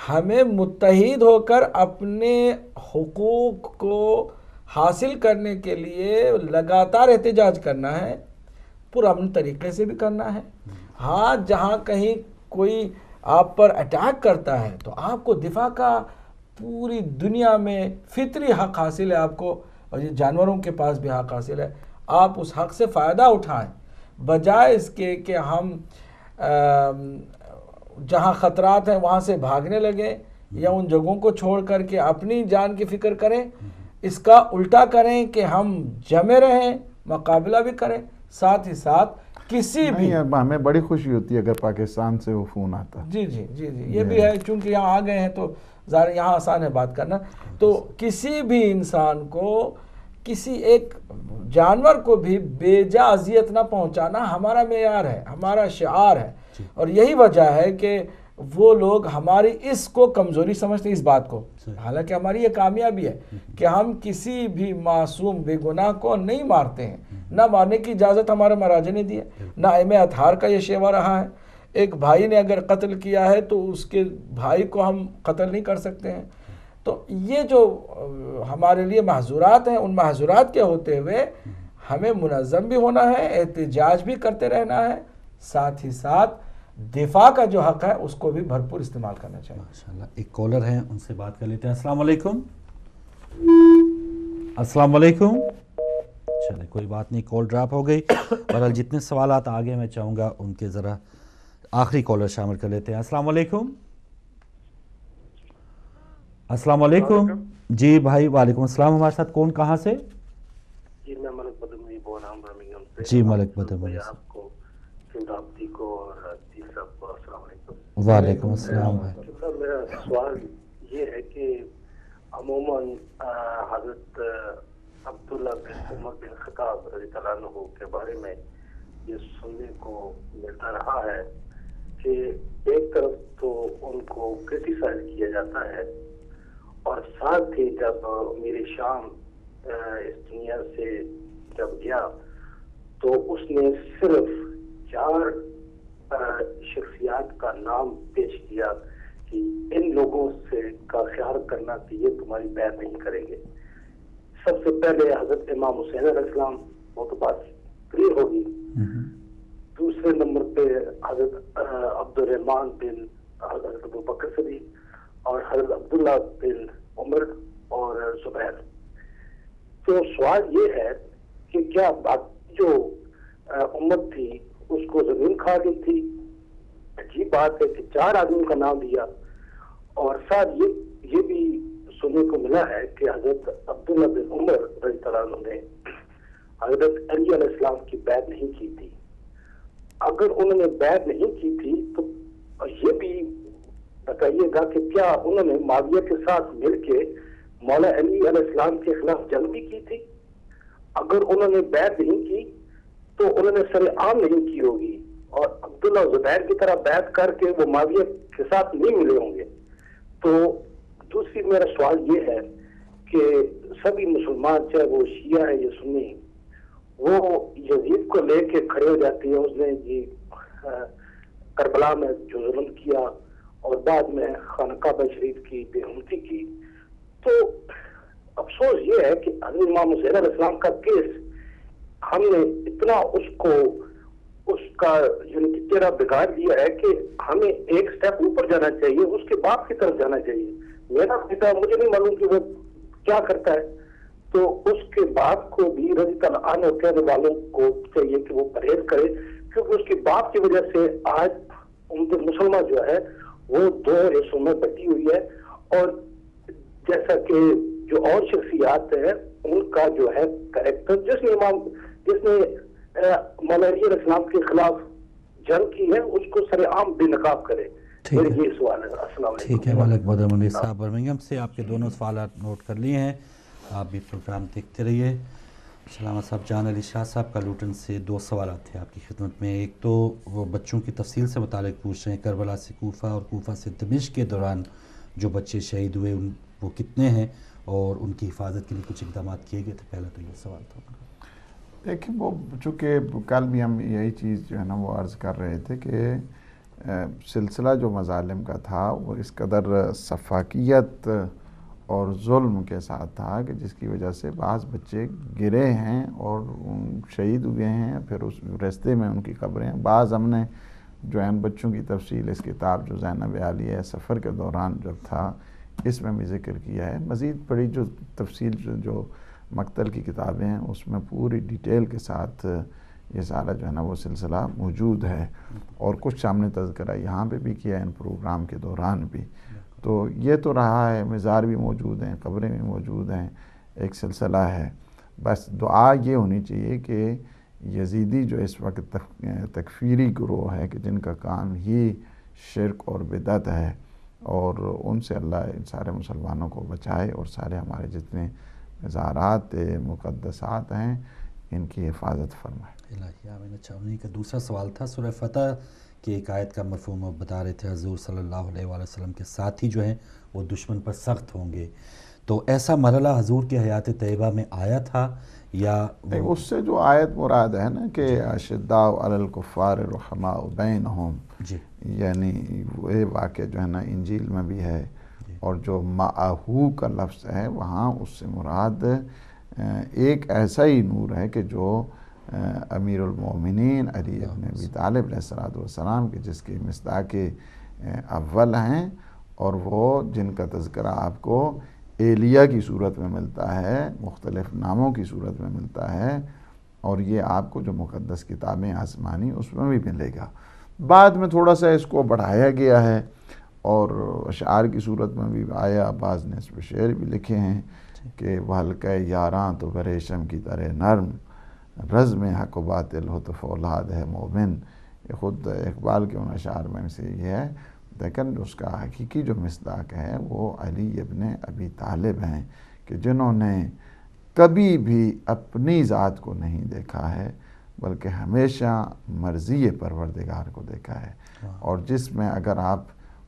ہمیں متحد ہو کر اپنے حقوق کو حاصل کرنے کے لیے لگاتار احتجاج کرنا ہے، پرامن طریقے سے بھی کرنا ہے. ہاں جہاں کہیں کوئی آپ پر اٹیک کرتا ہے تو آپ کو دفاع کا پوری دنیا میں فطری حق حاصل ہے آپ کو، اور یہ جانوروں کے پاس بھی حق حاصل ہے. آپ اس حق سے فائدہ اٹھائیں بجائے اس کے کہ ہم جہاں خطرات ہیں وہاں سے بھاگنے لگیں یا ان جگہوں کو چھوڑ کر کے اپنی جان کی فکر کریں. اس کا الٹا کریں کہ ہم جمے رہیں، مقابلہ بھی کریں، ساتھ ہی ساتھ کسی بھی ہمیں بڑی خوشی ہوتی ہے اگر پاکستان سے وہ فون آتا. جی یہ بھی ہے، چونکہ یہاں آ گئے ہیں تو ظاہر یہاں آسان ہے بات کرنا. تو کسی بھی انسان کو، کسی ایک جانور کو بھی بے جا اذیت نہ پہنچانا ہمارا معیار ہے، ہمارا شعار ہے. اور یہی وجہ ہے کہ وہ لوگ ہماری اس کو کمزوری سمجھتے ہیں، اس بات کو. حالانکہ ہماری یہ کامیابی ہے کہ ہم کسی بھی معصوم بے گناہ کو نہیں مارتے ہیں. نہ مارنے کی اجازت ہمارے مراجع نے دی ہے، نہ ائمہ اطہار کا یہ شیوا رہا ہے. ایک بھائی نے اگر قتل کیا ہے تو اس کے بھائی کو ہم قتل نہیں کر سکتے ہیں. تو یہ جو ہمارے لیے محظورات ہیں، ان محظورات کے ہوتے ہوئے ہمیں منظم بھی ہونا ہے، احتجاج بھی کرتے رہنا ہے، ساتھ ہی ساتھ دفاع کا جو حق ہے اس کو بھی بھرپور استعمال کرنا چاہیے. ماشاءاللہ. ایک کالر ہیں، ان سے بات کر لیتے ہیں. السلام علیکم. السلام علیکم. چلے کوئی بات نہیں، کال ڈراپ ہو گئی. بہرحال جتنے سوالات آگے میں چاہوں گا ان کے ذرا آخری کالر شامل کر لیتے ہیں. السلام علیکم. السلام علیکم. جی بھائی وعلیکم السلام. ہمارے ساتھ کون، کہاں سے؟ جی میں ملک بدرمنی بول رہا ہوں برمنگھم سے. جی ملک بدرمنی سے. آپ کو سندھاپتی کو اور عزیز صاحب کو السلام علیکم. وعلیکم السلام. میرا سوال یہ ہے کہ عموماً حضرت عبداللہ بن عمر بن خطاب رضی اللہ عنہ کے بارے میں یہ سننے کو ملتا رہا ہے کہ ایک طرف تو ان کو کرٹیسائز کیا جاتا ہے، اور ساتھ ہی جب امیر شام اس دنیا سے جب گیا تو اس نے صرف 4 شخصیات کا نام پیش کیا کہ ان لوگوں سے کا خیال کرنا کہ یہ تمہاری بیعت نہیں کریں گے. سب سے پہلے حضرت امام حسین علیہ السلام، وہ تو بات کلیئر ہوگی. دوسرے نمبر پہ حضرت عبد الرحمن بن حضرت ابو بکر صدیق اور حضرت عبداللہ بن عمر اور زبیر. تو سوال یہ ہے کہ کیا جو امت تھی اس کو زمین کھا گئی تھی؟ عجیب بات ہے کہ 4 آدمیوں کا نام دیا، اور ساتھ یہ بھی سننے کو ملا ہے کہ حضرت عبداللہ بن عمر رضی اللہ عنہ نے حضرت علی علیہ السلام کی بیعت نہیں کی تھی. اگر انہوں نے بیعت نہیں کی تھی تو یہ بھی بتائیے گا کہ کیا انہوں نے معاویہ کے ساتھ مل کے مولا علی علیہ السلام کے خلاف جنگ بھی کی تھی؟ اگر انہوں نے بیعت نہیں کی تو انہوں نے سر عام نہیں کی ہوگی، اور عبداللہ زبیر کی طرح بیعت کر کے وہ معاویہ کے ساتھ نہیں ملے ہوں گے. تو دوسری میرا سوال یہ ہے کہ سبھی مسلمان چاہے وہ شیعہ ہے یا سنی، وہ یزید کو لے کے کھڑے ہو جاتی ہیں. اس نے یہ کربلا میں جو ظلم کیا اور بعد میں خانہ کعبہ شریف کی بے حرمتی کی. تو افسوس یہ ہے کہ حضرت امام حسین علیہ السلام کا کیس ہم نے اتنا اس کا یعنی چہرہ بگاڑ دیا ہے کہ ہمیں ایک سٹیپ اوپر جانا چاہیے، اس کے باپ کی طرف جانا چاہیے. میرا پتا مجھے نہیں معلوم کہ وہ کیا کرتا ہے، تو اس کے باپ کو بھی رضی اللہ عنہ کہنے والوں کو چاہیے کہ وہ پرہیز کرے، کیونکہ اس کے باپ کی وجہ سے آج امت مسلمہ جو ہے وہ 2 حصوں میں بٹی ہوئی ہے. اور جیسا کہ جو اور شخصیات ہیں ان کا جو ہے کریکٹر، جس نے مولا علی علیہ السلام کے خلاف جنگ کی ہے اس کو سر عام بے نقاب کرے. میرے یہ سوال ہے. السلام علیکم. ٹھیک ہے ملک بدر منیر صاحب برمنگھم سے آپ کے دونوں سوالات نوٹ کر لیے ہیں. آپ بھی پروگرام دیکھتے رہیے. سلامت صاحب، جان علی شاہ صاحب کا لوٹن سے 2 سوالات تھے آپ کی خدمت میں. ایک تو وہ بچوں کی تفصیل سے متعلق پوچھ رہے ہیں، کربلا سے کوفہ اور کوفہ سے دمشق کے دوران جو بچے شہید ہوئے وہ کتنے ہیں اور ان کی حفاظت کے لیے کچھ اقدامات کیے گئے تھے. پہلا تو یہ سوال تھا. دیکھیں وہ چونکہ کل بھی ہم یہی چیز جو ہے نا وہ عرض کر رہے تھے کہ سلسلہ جو مظالم کا تھا وہ اس قدر سفاکیت اور ظلم کے ساتھ تھا کہ جس کی وجہ سے بعض بچے گرے ہیں اور شہید ہوئے ہیں، پھر اس راستے میں ان کی قبریں. بعض ہم نے جو ہے ان بچوں کی تفصیل اس کتاب جو زینب عالیہ سفر کے دوران جب تھا اس میں بھی ذکر کیا ہے. مزید بڑی جو تفصیل جو مقتل کی کتابیں ہیں اس میں پوری ڈیٹیل کے ساتھ یہ سارا جو ہے نا وہ سلسلہ موجود ہے، اور کچھ ہم نے تذکرہ یہاں پہ بھی کیا ہے ان پروگرام کے دوران بھی. تو یہ تو رہا ہے، مزار بھی موجود ہیں، قبریں بھی موجود ہیں، ایک سلسلہ ہے. بس دعا یہ ہونی چاہیے کہ یزیدی جو اس وقت تکفیری گروہ ہے کہ جن کا کام ہی شرک اور بدعت ہے، اور ان سے اللہ ان سارے مسلمانوں کو بچائے اور سارے ہمارے جتنے مزارات مقدسات ہیں ان کی حفاظت فرمائے. الہی آمین. اچھا، انہیں کا دوسرا سوال تھا سورہ فتح کی ایک آیت کا مفہوم وہ بتا رہے تھے. حضور صلی اللہ علیہ وآلہ وسلم کے ساتھی جو ہیں وہ دشمن پر سخت ہوں گے، تو ایسا مرحلہ حضور کے حیات طیبہ میں آیا تھا یا اس سے جو آیت مراد ہے نا کہ اشداء علی الکفار رحماء بینہم، یعنی وہ واقعہ جو ہے نا انجیل میں بھی ہے، اور جو معہو کا لفظ ہے وہاں اس سے مراد ایک ایسا ہی نور ہے کہ جو امیر المومنین علی ابن ابی طالب علیہ السلام کے جس کی مصداق اول ہیں، اور وہ جن کا تذکرہ آپ کو ایلیہ کی صورت میں ملتا ہے، مختلف ناموں کی صورت میں ملتا ہے، اور یہ آپ کو جو مقدس کتابیں آسمانی اس میں بھی ملے گا. بعد میں تھوڑا سا اس کو بڑھایا گیا ہے اور اشعار کی صورت میں بھی آیا. بعض نے اس پہ شعر بھی لکھے ہیں کہ وہ حلقہ یاراں تو بریشم کی طرح نرم، رزم حق و باطل ہو تو فولاد ہے مومن. یہ خود اقبال کے ان اشعار میں سے یہ ہے، لیکن اس کا حقیقی جو مصداق ہے وہ علی ابن ابی طالب ہیں کہ جنہوں نے کبھی بھی اپنی ذات کو نہیں دیکھا ہے بلکہ ہمیشہ مرضی پروردگار کو دیکھا ہے. اور جس میں اگر آپ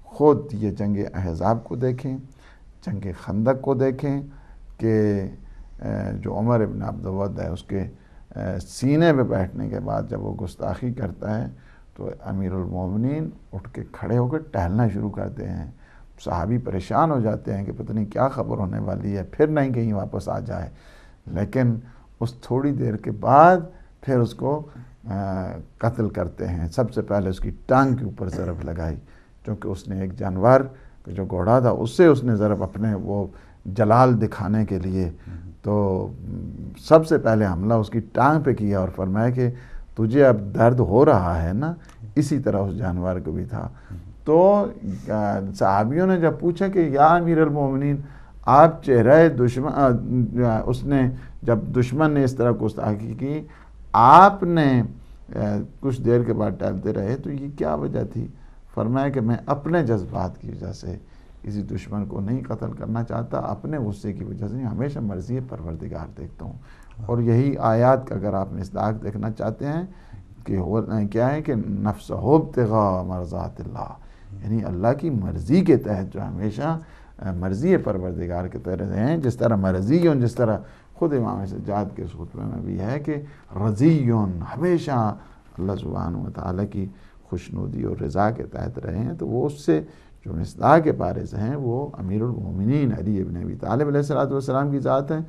خود یہ جنگ احزاب کو دیکھیں، جنگ خندق کو دیکھیں کہ جو عمر ابن عبدود ہے اس کے سینے پہ بیٹھنے کے بعد جب وہ گستاخی کرتا ہے تو امیر المومنین اٹھ کے کھڑے ہو کے ٹہلنا شروع کرتے ہیں. صحابی پریشان ہو جاتے ہیں کہ پتہ نہیں کیا خبر ہونے والی ہے، پھر نہیں کہیں واپس آ جائے. لیکن اس تھوڑی دیر کے بعد پھر اس کو قتل کرتے ہیں. سب سے پہلے اس کی ٹانگ کے اوپر ضرب لگائی، کیونکہ اس نے ایک جانور جو گھوڑا تھا اس سے اس نے ضرب اپنے وہ جلال دکھانے کے لیے، تو سب سے پہلے حملہ اس کی ٹانگ پہ کیا اور فرمایا کہ تجھے اب درد ہو رہا ہے نا، اسی طرح اس جانور کو بھی تھا. تو صحابیوں نے جب پوچھا کہ یا امیر المومنین آپ چہرہ دشمن، اس نے جب دشمن نے اس طرح گستاخی کی آپ نے کچھ دیر کے بعد ٹہلتے رہے تو یہ کیا وجہ تھی؟ فرمایا کہ میں اپنے جذبات کی وجہ سے کسی دشمن کو نہیں قتل کرنا چاہتا، اپنے غصے کی وجہ سے ہمیشہ مرضی پروردگار دیکھتا ہوں. اور یہی آیات کا اگر آپ مصداق دیکھنا چاہتے ہیں کہ کیا ہے کہ نفس ابتغاء مرضات اللہ، یعنی اللہ کی مرضی کے تحت جو ہمیشہ مرضی پروردگار کے تحت ہیں. جس طرح مرضیون، جس طرح خود امام سجاد کے خطبے میں بھی ہے کہ رضیون، ہمیشہ اللہ سبحانہ و تعالیٰ کی خوشنودی اور رضا کے تحت رہے ہیں. تو وہ اس سے جو مصداق بارز ہیں وہ امیر المومنین علی ابن ابی طالب علیہ السلام کی ذات ہیں.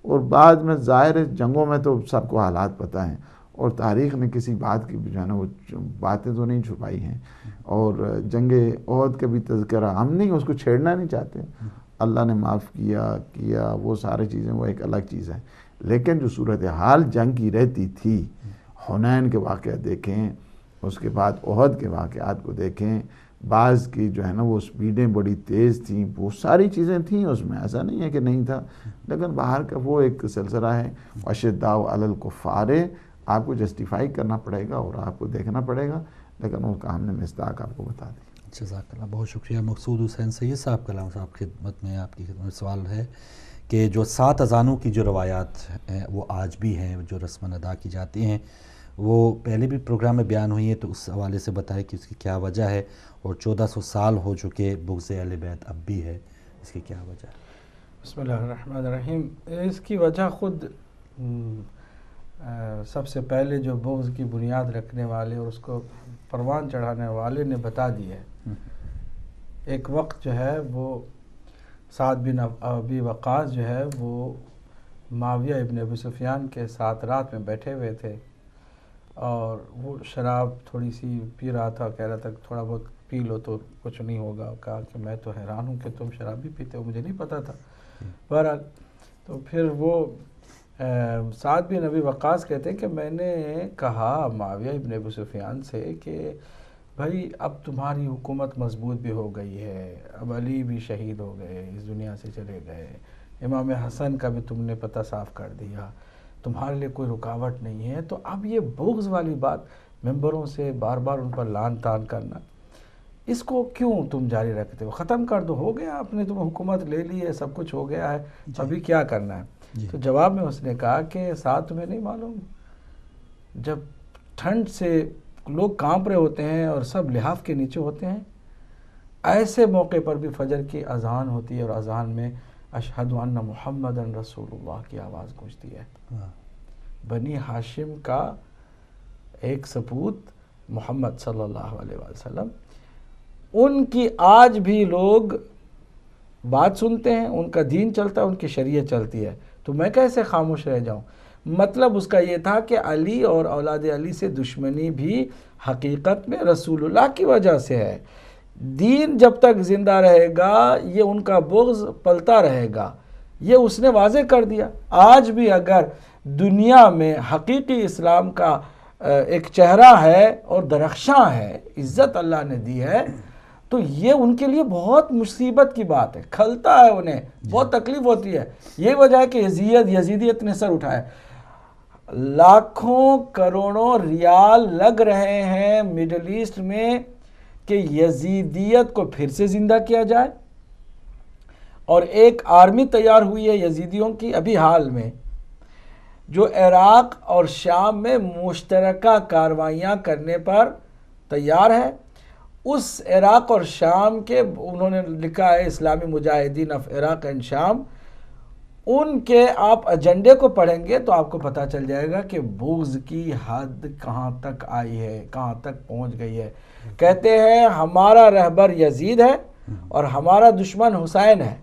اور بعد میں ظاہر جنگوں میں تو سب کو حالات پتہ ہیں، اور تاریخ نے کسی بات کی جو ہے نا وہ باتیں تو نہیں چھپائی ہیں. اور جنگ احد کا بھی تذکرہ ہم نہیں اس کو چھیڑنا نہیں چاہتے، اللہ نے معاف کیا وہ ساری چیزیں وہ ایک الگ چیز ہے. لیکن جو صورتحال جنگ کی رہتی تھی، حنین کے واقعات دیکھیں، اس کے بعد احد کے واقعات کو دیکھیں، بعض کی جو ہے نا وہ سپیڈیں بڑی تیز تھیں، بہت ساری چیزیں تھیں اس میں، ایسا نہیں ہے کہ نہیں تھا. لیکن باہر کا وہ ایک سلسلہ ہے اشداء علی الکفار، آپ کو جسٹیفائی کرنا پڑے گا اور آپ کو دیکھنا پڑے گا، لیکن ان کا ہم نے مصداق آپ کو بتا دی۔ جزاک اللہ، بہت شکریہ مقصود حسین سید صاحب۔ کلام صاحب خدمت میں آپ کی خدمت میں سوال ہے کہ جو 7 اذانوں کی جو روایات ہیں وہ آج بھی ہیں جو رسماً ادا کی جاتی ہیں، وہ پہلے بھی پروگرام میں بیان ہوئی ہیں، تو اس حوالے سے بتائیں کہ اس کی کیا وجہ ہے، اور 1400 سال ہو چکے بغض اہل بیت اب بھی ہے، اس کی کیا وجہ ہے؟ بسم اللہ الرحمن الرحیم۔ اس کی وجہ خود سب سے پہلے جو بغض کی بنیاد رکھنے والے اور اس کو پروان چڑھانے والے نے بتا دی ہے۔ ایک وقت جو ہے وہ سعد بن ابی وقاص جو ہے وہ معاویہ ابن ابی سفیان کے ساتھ رات میں بیٹھے ہوئے تھے، اور وہ شراب تھوڑی سی پی رہا تھا، کہہ رہا تھا کہ تھوڑا بہت پی لو تو کچھ نہیں ہوگا۔ کہا کہ میں تو حیران ہوں کہ تم شراب بھی پیتے ہو، مجھے نہیں پتا تھا۔ بہرحال تو پھر وہ سعد بن ابی وقاص کہتے ہیں کہ میں نے کہا معاویہ ابن ابی سفیان سے کہ بھائی اب تمہاری حکومت مضبوط بھی ہو گئی ہے، اب علی بھی شہید ہو گئے، اس دنیا سے چلے گئے، امام حسن کا بھی تم نے پتہ صاف کر دیا، تمہارے لیے کوئی رکاوٹ نہیں ہے، تو اب یہ بغض والی بات ممبروں سے بار بار ان پر لعن طعن کرنا، اس کو کیوں تم جاری رکھتے ہو؟ ختم کر دو، ہو گیا، آپ نے تم حکومت لے لی ہے، سب کچھ ہو گیا ہے، ابھی کیا کرنا ہے؟ تو جواب میں اس نے کہا کہ ساتھ تمہیں نہیں معلوم، جب ٹھنڈ سے لوگ کانپ رہے ہوتے ہیں اور سب لحاف کے نیچے ہوتے ہیں، ایسے موقع پر بھی فجر کی اذان ہوتی ہے، اور اذان میں اشہد ان محمد رسول اللہ کی آواز گونجتی ہے۔ بنی ہاشم کا ایک سپوت محمد صلی اللہ علیہ وسلم، ان کی آج بھی لوگ بات سنتے ہیں، ان کا دین چلتا ہے، ان کی شریعت چلتی ہے، تو میں کیسے خاموش رہ جاؤں؟ مطلب اس کا یہ تھا کہ علی اور اولاد علی سے دشمنی بھی حقیقت میں رسول اللہ کی وجہ سے ہے۔ دین جب تک زندہ رہے گا یہ ان کا بغض پلتا رہے گا، یہ اس نے واضح کر دیا۔ آج بھی اگر دنیا میں حقیقی اسلام کا ایک چہرہ ہے اور درخشاں ہے، عزت اللہ نے دی ہے، تو یہ ان کے لیے بہت مصیبت کی بات ہے، کھلتا ہے انہیں، بہت تکلیف ہوتی ہے۔ یہ وجہ ہے کہ یزیدیت نے سر اٹھایا، لاکھوں کروڑوں ریال لگ رہے ہیں مڈل ایسٹ میں کہ یزیدیت کو پھر سے زندہ کیا جائے، اور ایک آرمی تیار ہوئی ہے یزیدیوں کی ابھی حال میں، جو عراق اور شام میں مشترکہ کارروائیاں کرنے پر تیار ہے۔ اس عراق اور شام کے انہوں نے لکھا ہے اسلامی مجاہدین آف عراق اینڈ شام، ان کے آپ ایجنڈے کو پڑھیں گے تو آپ کو پتہ چل جائے گا کہ بغض کی حد کہاں تک آئی ہے، کہاں تک پہنچ گئی ہے۔ کہتے ہیں ہمارا رہبر یزید ہے اور ہمارا دشمن حسین ہے،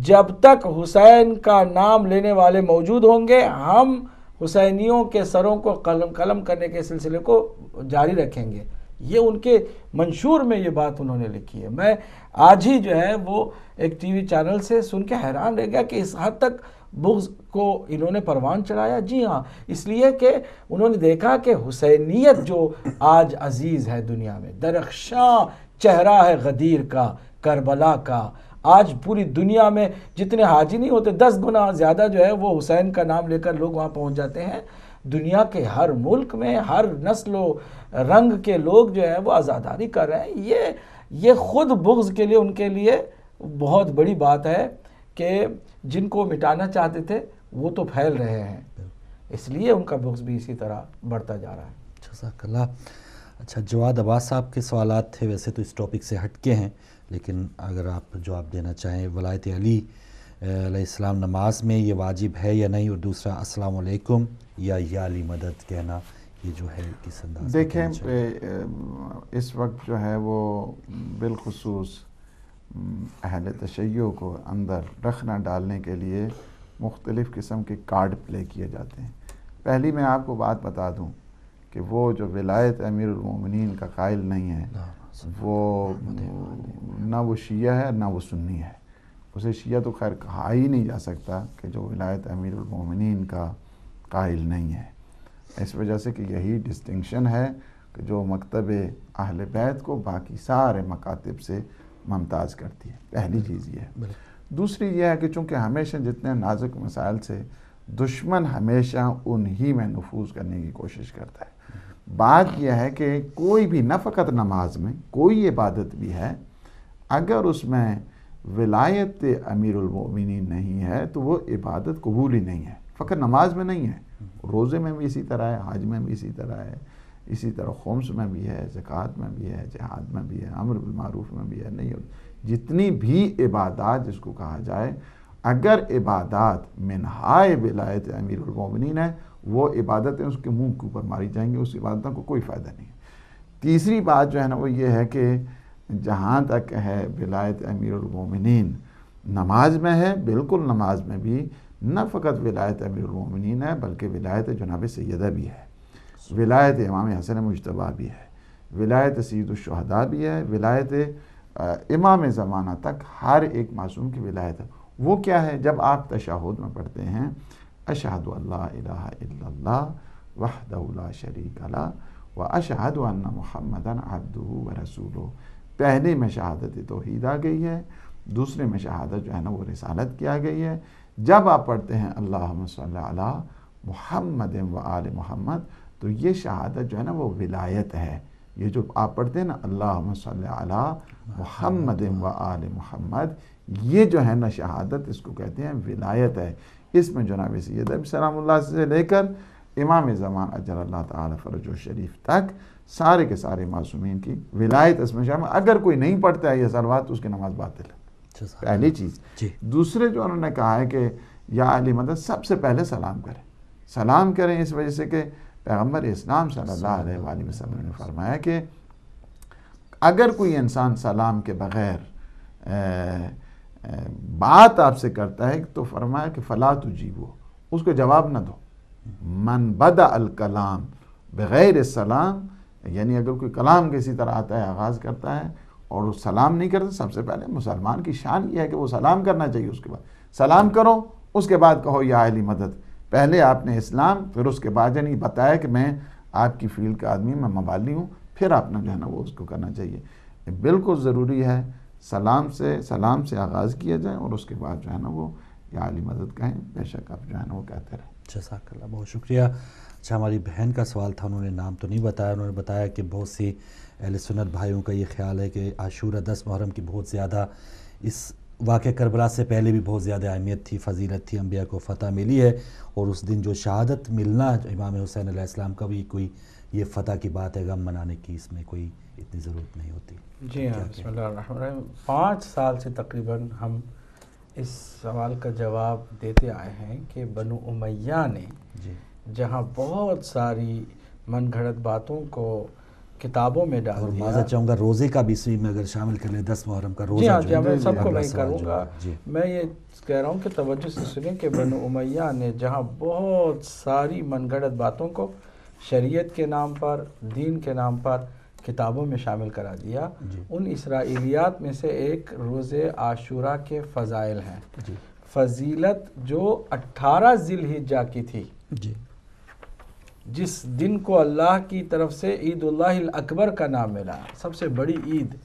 جب تک حسین کا نام لینے والے موجود ہوں گے ہم حسینیوں کے سروں کو قلم کرنے کے سلسلے کو جاری رکھیں گے۔ یہ ان کے منشور میں یہ بات انہوں نے لکھی ہے۔ میں آج ہی جو ہے وہ ایک ٹی وی چینل سے سن کے حیران رہ گیا کہ اس حد تک بغض کو انہوں نے پروان چڑھایا۔ جی ہاں، اس لیے کہ انہوں نے دیکھا کہ حسینیت جو آج عزیز ہے دنیا میں، درخشاں چہرہ ہے غدیر کا، کربلا کا، آج پوری دنیا میں جتنے حاجی نہیں ہوتے 10 گنا زیادہ جو ہے وہ حسین کا نام لے کر لوگ وہاں پہنچ جاتے ہیں۔ دنیا کے ہر ملک میں ہر نسل و رنگ کے لوگ جو ہے وہ عزاداری کر رہے ہیں۔ یہ خود بغض کے لیے ان کے لیے بہت بڑی بات ہے کہ جن کو مٹانا چاہتے تھے وہ تو پھیل رہے ہیں، اس لیے ان کا بغض بھی اسی طرح بڑھتا جا رہا ہے۔ جزاک اللہ۔ اچھا، جواد عباس صاحب کے سوالات تھے، ویسے تو اس ٹاپک سے ہٹ کے ہیں، لیکن اگر آپ جواب دینا چاہیں، ولایت علی علیہ السلام نماز میں یہ واجب ہے یا نہیں، اور دوسرا السلام علیکم یا علی مدد کہنا یہ جو ہے کس انداز؟ دیکھیں اس وقت جو ہے وہ بالخصوص اہل تشیع کو اندر رکھنا ڈالنے کے لیے مختلف قسم کے کارڈ پلے کیے جاتے ہیں۔ پہلی میں آپ کو بات بتا دوں کہ وہ جو ولایت امیر المومنین کا قائل نہیں ہے، وہ نہ وہ شیعہ ہے نہ وہ سنی ہے۔ اسے شیعہ تو خیر کہا ہی نہیں جا سکتا کہ جو ولایت امیر المومنین کا قائل نہیں ہے، اس وجہ سے کہ یہی ڈسٹنکشن ہے کہ جو مکتب اہل بیت کو باقی سارے مکاتب سے ممتاز کرتی ہے۔ پہلی چیز یہ ہے۔ دوسری یہ ہے کہ چونکہ ہمیشہ جتنے نازک مسائل سے دشمن ہمیشہ انہی میں نفوذ کرنے کی کوشش کرتا ہے۔ بات یہ ہے کہ کوئی بھی، نہ فقط نماز میں، کوئی عبادت بھی ہے، اگر اس میں ولایت امیر المؤمنین نہیں ہے تو وہ عبادت قبول ہی نہیں ہے۔ فقط نماز میں نہیں ہے، روزے میں بھی اسی طرح ہے، حج میں بھی اسی طرح ہے، اسی طرح خمس میں بھی ہے، زکوٰۃ میں بھی ہے، جہاد میں بھی ہے، امر بالمعروف میں بھی ہے، نہیں جتنی بھی عبادات جس کو کہا جائے، اگر عبادات منہائے ولایت امیر المؤمنین ہے، وہ عبادتیں اس کے منہ کے اوپر ماری جائیں گی، اس عبادتوں کو کوئی فائدہ نہیں ہے۔ تیسری بات جو ہے نا وہ یہ ہے کہ جہاں تک ہے ولایت امیر المؤمنین نماز میں ہے، بالکل نماز میں بھی نہ فقط ولایت امیر المؤمنین ہے بلکہ ولایت جناب سیدہ بھی ہے، ولایت امام حسن مجتبیٰ بھی ہے، ولایت سید الشہداء بھی ہے، ولایت امام زمانہ تک ہر ایک معصوم کی ولایت ہے۔ وہ کیا ہے؟ جب آپ تشہد میں پڑھتے ہیں اشہد ان لا الہ الا اللہ وحدہ لا شریک لہ واشہد ان محمدا عبدہ ورسولہ، پہلے میں شہادت توحید آ گئی ہے، دوسرے میں شہادت جو ہے نا وہ رسالت کی آ گئی ہے۔ جب آپ پڑھتے ہیں اللہم صلی علی محمد و آل محمد تو یہ شہادت جو ہے نا وہ ولایت ہے۔ یہ جو آپ پڑھتے ہیں نا اللہم صلی علی محمد و آل محمد، یہ جو ہے نا شہادت، اس کو کہتے ہیں ولایت ہے۔ اس میں جناب سید سلام اللہ سے لے کر امام زمان اجل اللہ تعالی فرجہ شریف تک سارے کے سارے معصومین کی ولایت اس میں شامل۔ اگر کوئی نہیں پڑھتا ہے یہ صلوات تو اس کی نماز باطل ہے، پہلی چیز۔ دوسرے جو انہوں نے کہا ہے کہ یا علی مدد، سب سے پہلے سلام کریں، سلام کریں، اس وجہ سے کہ پیغمبر اسلام صلی اللہ علیہ وآلہ وسلم نے فرمایا کہ اگر کوئی انسان سلام کے بغیر بات آپ سے کرتا ہے تو فرمایا کہ فلا تجیبو، اس کو جواب نہ دو۔ من بدأ الکلام بغیر السلام، یعنی اگر کوئی کلام کسی طرح آتا ہے، آغاز کرتا ہے اور وہ سلام نہیں کرتا، سب سے پہلے مسلمان کی شان یہ ہے کہ وہ سلام کرنا چاہیے، اس کے بعد سلام کرو، اس کے بعد کہو یا علی مدد۔ پہلے آپ نے اسلام، پھر اس کے بعد یعنی بتایا کہ میں آپ کی فیلڈ کا آدمی، میں موالی ہوں، پھر آپ نے جو ہے نا وہ اس کو کرنا چاہیے۔ بالکل ضروری ہے سلام سے آغاز کیا جائے اور اس کے بعد جو ہے نا وہ یا علی مدد کہیں، بے شک آپ جو ہے نا وہ کہتے رہیں۔ جزاک اللہ، بہت شکریہ۔ اچھا، ہماری بہن کا سوال تھا، انہوں نے نام تو نہیں بتایا، انہوں نے بتایا کہ بہت سی اہل سنت بھائیوں کا یہ خیال ہے کہ عاشورہ 10 محرم کی بہت زیادہ، اس واقعہ کربلا سے پہلے بھی بہت زیادہ اہمیت تھی، فضیلت تھی، انبیاء کو فتح ملی ہے، اور اس دن جو شہادت ملنا امام حسین علیہ السلام کا بھی کوئی یہ فتح کی بات ہے، غم منانے کی اس میں کوئی اتنی ضرورت نہیں ہوتی۔ جی ہاں، بسم اللہ الرحمن الرحیم۔ 5 سال سے تقریباً ہم اس سوال کا جواب دیتے آئے ہیں کہ بنو امیہ نے جہاں بہت ساری من گھڑت باتوں کو کتابوں میں ڈال دیا، اور معذرت چاہوں گا روزے کا بھی اسی میں اگر شامل کر لیں، 10 محرم کا روزہ۔ جی ہاں، جی میں سب کو نہیں کروں گا، میں یہ کہہ رہا ہوں کہ توجہ سے سنیں کہ بنو امیہ نے جہاں بہت ساری من گھڑت باتوں کو شریعت کے نام پر، دین کے نام پر کتابوں میں شامل کرا دیا، ان اسرائیلیات میں سے ایک روزے عاشورہ کے فضائل ہیں۔ فضیلت جو 18 ذی الحجہ کی تھی، جس دن کو اللہ کی طرف سے عید اللہ الاکبر کا نام ملا، سب سے بڑی عید،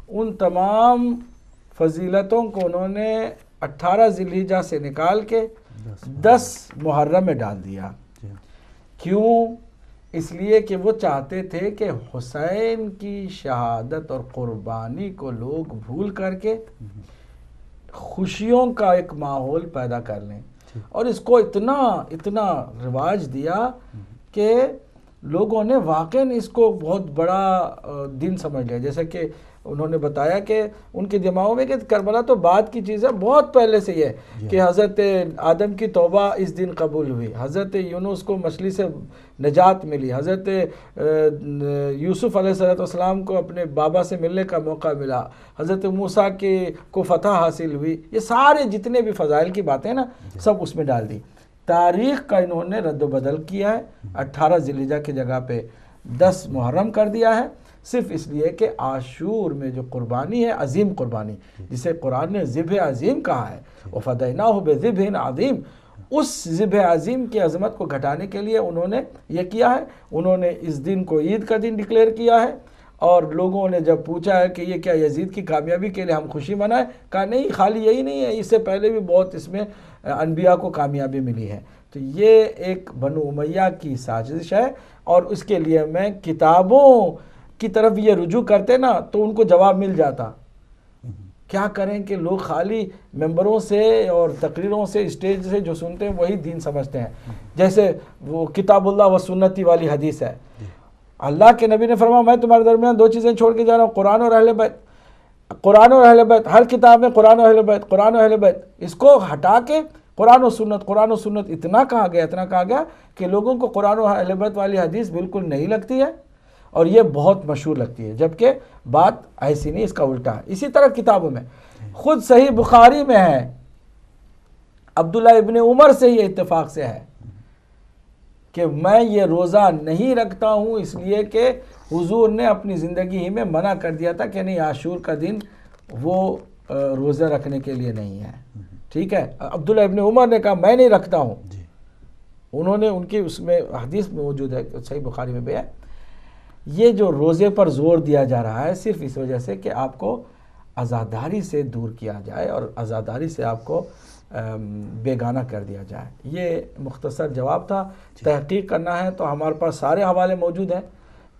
ان تمام فضیلتوں کو انہوں نے 18 ذی الحجہ سے نکال کے 10 محرم میں ڈال دیا۔ کیوں؟ اس لیے کہ وہ چاہتے تھے کہ حسین کی شہادت اور قربانی کو لوگ بھول کر کے خوشیوں کا ایک ماحول پیدا کر لیں، اور اس کو اتنا رواج دیا کہ لوگوں نے واقعاً اس کو بہت بڑا دن سمجھ لیا۔ جیسے کہ انہوں نے بتایا کہ ان کے دماغوں میں کہ کربلا تو بعد کی چیز ہے، بہت پہلے سے یہ کہ حضرت آدم کی توبہ اس دن قبول ہوئی، حضرت یونس کو مچھلی سے نجات ملی، حضرت یوسف علیہ السلام کو اپنے بابا سے ملنے کا موقع ملا، حضرت موسیٰ کو فتح حاصل ہوئی، یہ سارے جتنے بھی فضائل کی باتیں نا سب اس میں ڈال دی۔ تاریخ کا انہوں نے رد و بدل کیا ہے، 18 ذی الحجہ کی جگہ پہ 10 محرم کر دیا ہے، صرف اس لیے کہ عاشور میں جو قربانی ہے، عظیم قربانی، جسے قرآن نے ذبح عظیم کہا ہے، وَفَدَيْنَاهُ بِذِبْحٍ عَظِيمٍ، اس ذبح عظیم کی عظمت کو گھٹانے کے لیے انہوں نے یہ کیا ہے، انہوں نے اس دن کو عید کا دن ڈکلیئر کیا ہے۔ اور لوگوں نے جب پوچھا ہے کہ یہ کیا یزید کی کامیابی کے لیے ہم خوشی منائیں، کہا نہیں، خالی یہی نہیں ہے، اس سے پہلے بھی بہت اس میں انبیاء کو کامیابی ملی ہے. تو یہ ایک بنو امیہ کی سازش ہے، اور اس کے لیے میں کتابوں کی طرف یہ رجوع کرتے نا تو ان کو جواب مل جاتا. کیا کریں کہ لوگ خالی ممبروں سے اور تقریروں سے، اسٹیج سے جو سنتے ہیں وہی دین سمجھتے ہیں. جیسے وہ کتاب اللہ و سنتی والی حدیث ہے، اللہ کے نبی نے فرمایا میں تمہارے درمیان 2 چیزیں چھوڑ کے جا رہا ہوں، قرآن اور اہل بیت. قرآن اور اہل بیت، ہر کتاب میں قرآن و اہل بیت، قرآن و اہل بیت. اس کو ہٹا کے قرآن و سنت، قرآن و سنت اتنا کہا گیا کہ لوگوں کو قرآن و اہل بیت والی حدیث بالکل نہیں لگتی ہے، اور یہ بہت مشہور لگتی ہے، جبکہ بات ایسی نہیں، اس کا الٹا ہے. اسی طرح کتابوں میں خود صحیح بخاری میں ہے، عبداللہ ابن عمر سے یہ اتفاق سے ہے کہ میں یہ روزہ نہیں رکھتا ہوں اس لیے کہ حضور نے اپنی زندگی ہی میں منع کر دیا تھا کہ نہیں، عاشور کا دن وہ روزہ رکھنے کے لیے نہیں ہے. ٹھیک ہے، عبداللہ ابن عمر نے کہا میں نہیں رکھتا ہوں. انہوں نے ان کی اس میں حدیث میں موجود ہے، صحیح بخاری میں بھی ہے. یہ جو روزے پر زور دیا جا رہا ہے صرف اس وجہ سے کہ آپ کو عزاداری سے دور کیا جائے اور عزاداری سے آپ کو بیگانہ کر دیا جائے. یہ مختصر جواب تھا. تحقیق کرنا ہے تو ہمارے پاس سارے حوالے موجود ہیں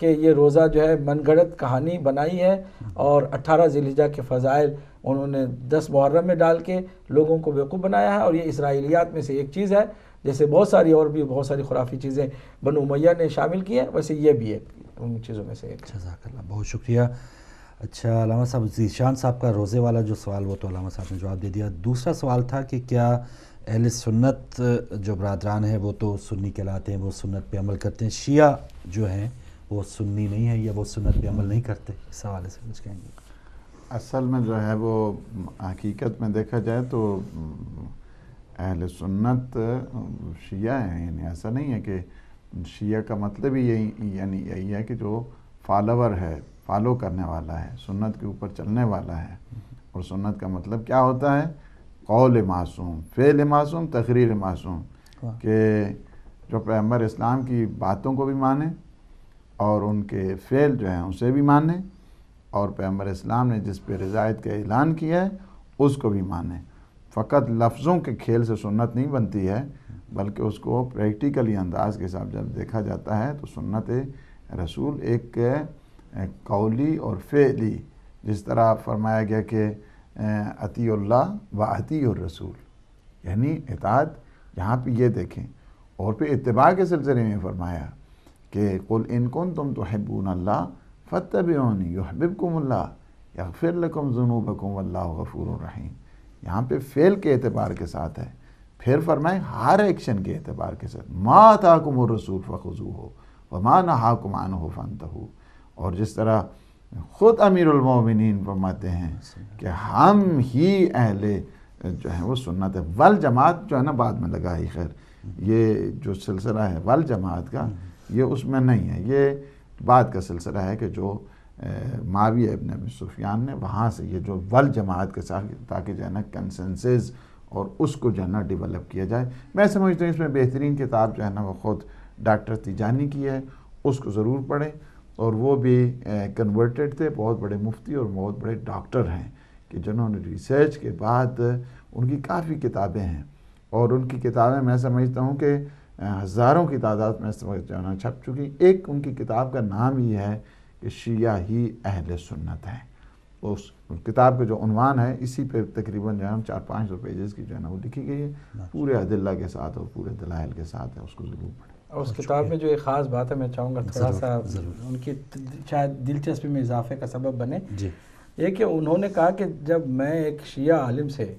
کہ یہ روزہ جو ہے من گھڑت کہانی بنائی ہے، اور 18 ذی الحجہ کے فضائل انہوں نے 10 محرم میں ڈال کے لوگوں کو بیوقوف بنایا ہے. اور یہ اسرائیلیات میں سے ایک چیز ہے، جیسے بہت ساری خرافی چیزیں بنو امیہ نے شامل کی ہیں، ویسے یہ بھی ایک ان چیزوں میں سے ایک. جزاک اللہ، بہت شکریہ. اچھا علامہ صاحب، ذیشان صاحب کا روزے والا جو سوال وہ تو علامہ صاحب نے جواب دے دیا. دوسرا سوال تھا کہ کیا اہل سنت جو برادران ہیں وہ تو سنی کہلاتے ہیں، وہ سنت پہ عمل کرتے ہیں، شیعہ جو ہیں وہ سنی نہیں ہے یا وہ سنت پہ عمل نہیں کرتے؟ اس حوالے سے کچھ کہیں گے؟ اصل میں جو ہے وہ حقیقت میں دیکھا جائے تو اہل سنت شیعہ ہیں. یعنی ایسا نہیں ہے کہ شیعہ کا مطلب ہی یہی ہے کہ جو فالوور ہے، فالو کرنے والا ہے، سنت کے اوپر چلنے والا ہے. اور سنت کا مطلب کیا ہوتا ہے؟ قول معصوم، فعل معصوم، تقریر معصوم، کہ جو پیغمبر اسلام کی باتوں کو بھی مانے اور ان کے فعل جو ہیں اسے بھی مانے، اور پیغمبر اسلام نے جس پہ رضایت کا اعلان کیا ہے اس کو بھی مانے. فقط لفظوں کے کھیل سے سنت نہیں بنتی ہے، بلکہ اس کو پریکٹیکلی انداز کے ساتھ جب دیکھا جاتا ہے تو سنت رسول ایک قولی اور فعلی، جس طرح فرمایا گیا کہ اطیعوا اللہ و اطیعوا الرسول، یعنی اطاعت. یہاں پہ یہ دیکھیں، اور پھر اتباع کے سلسلے میں فرمایا کہ قل ان کنتم تحبون اللہ فاتبعونی یحببکم اللہ یغفر لکم ذنوبکم واللہ غفور الرحیم. یہاں پہ فعل کے اعتبار کے ساتھ ہے. پھر فرمائے ہر ایکشن کے اعتبار کے ساتھ، ما آتاکم الرسول فخذوہ وما نہاکم عنہ فانتہوا. اور جس طرح خود امیر المومنین فرماتے ہیں کہ ہم ہی اہل جو ہیں وہ سنت ہے. والجماعت جو ہے نا بعد میں لگا ہی، خیر یہ جو سلسلہ ہے والجماعت کا یہ اس میں نہیں ہے، یہ بعد کا سلسلہ ہے کہ جو معاویہ ابن ابی سفیان نے وہاں سے یہ جو والجماعت کے ساتھ، تاکہ جو ہے نا کنسنسز اور اس کو جو ہے نا ڈیولپ کیا جائے. میں سمجھتا ہوں اس میں بہترین کتاب جو ہے نا وہ خود ڈاکٹر تیجانی کی ہے، اس کو ضرور پڑھیں. اور وہ بھی کنورٹڈ تھے، بہت بڑے مفتی اور بہت بڑے ڈاکٹر ہیں کہ جنہوں نے ریسرچ کے بعد ان کی کافی کتابیں ہیں، اور ان کی کتابیں میں سمجھتا ہوں کہ ہزاروں کی تعداد میں سمجھتا ہوں چھپ چکی. ایک ان کی کتاب کا نام ہی ہے کہ شیعہ ہی اہل سنت ہے. اس کتاب کا جو عنوان ہے اسی پہ تقریباً جو ہے 400-500 پیجز کی جو ہے نا وہ لکھی گئی ہے، پورے ادلہ کے ساتھ اور پورے دلائل کے ساتھ ہے. اس کو ضرور پڑھیں. اور اس کتاب میں جو ایک خاص بات ہے میں چاہوں گا تھوڑا سا ان کی شاید دلچسپی میں اضافے کا سبب بنے، یہ کہ انہوں نے کہا کہ جب میں ایک شیعہ عالم سے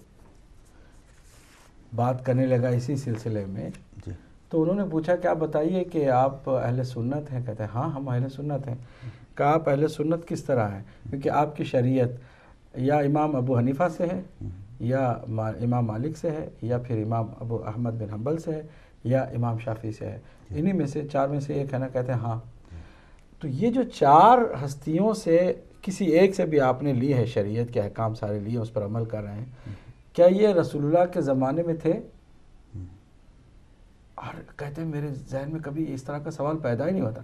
بات کرنے لگا اسی سلسلے میں تو انہوں نے پوچھا کہ آپ بتائیے کہ آپ اہل سنت ہیں؟ کہتے ہیں ہاں ہم اہل سنت ہیں. کہا آپ اہل سنت کس طرح ہیں؟ کیونکہ آپ کی شریعت یا امام ابو حنیفہ سے ہے، یا امام مالک سے ہے، یا پھر امام ابو احمد بن حنبل سے ہے، یا امام شافعی سے ہے. انہی میں سے 4 میں سے ایک ہے نا؟ کہتے ہیں ہاں. تو یہ جو 4 ہستیوں سے کسی ایک سے بھی آپ نے لی ہے، شریعت کے احکام سارے لیے، اس پر عمل کر رہے ہیں، کیا یہ رسول اللہ کے زمانے میں تھے؟ اور کہتے ہیں میرے ذہن میں کبھی اس طرح کا سوال پیدا ہی نہیں ہوتا.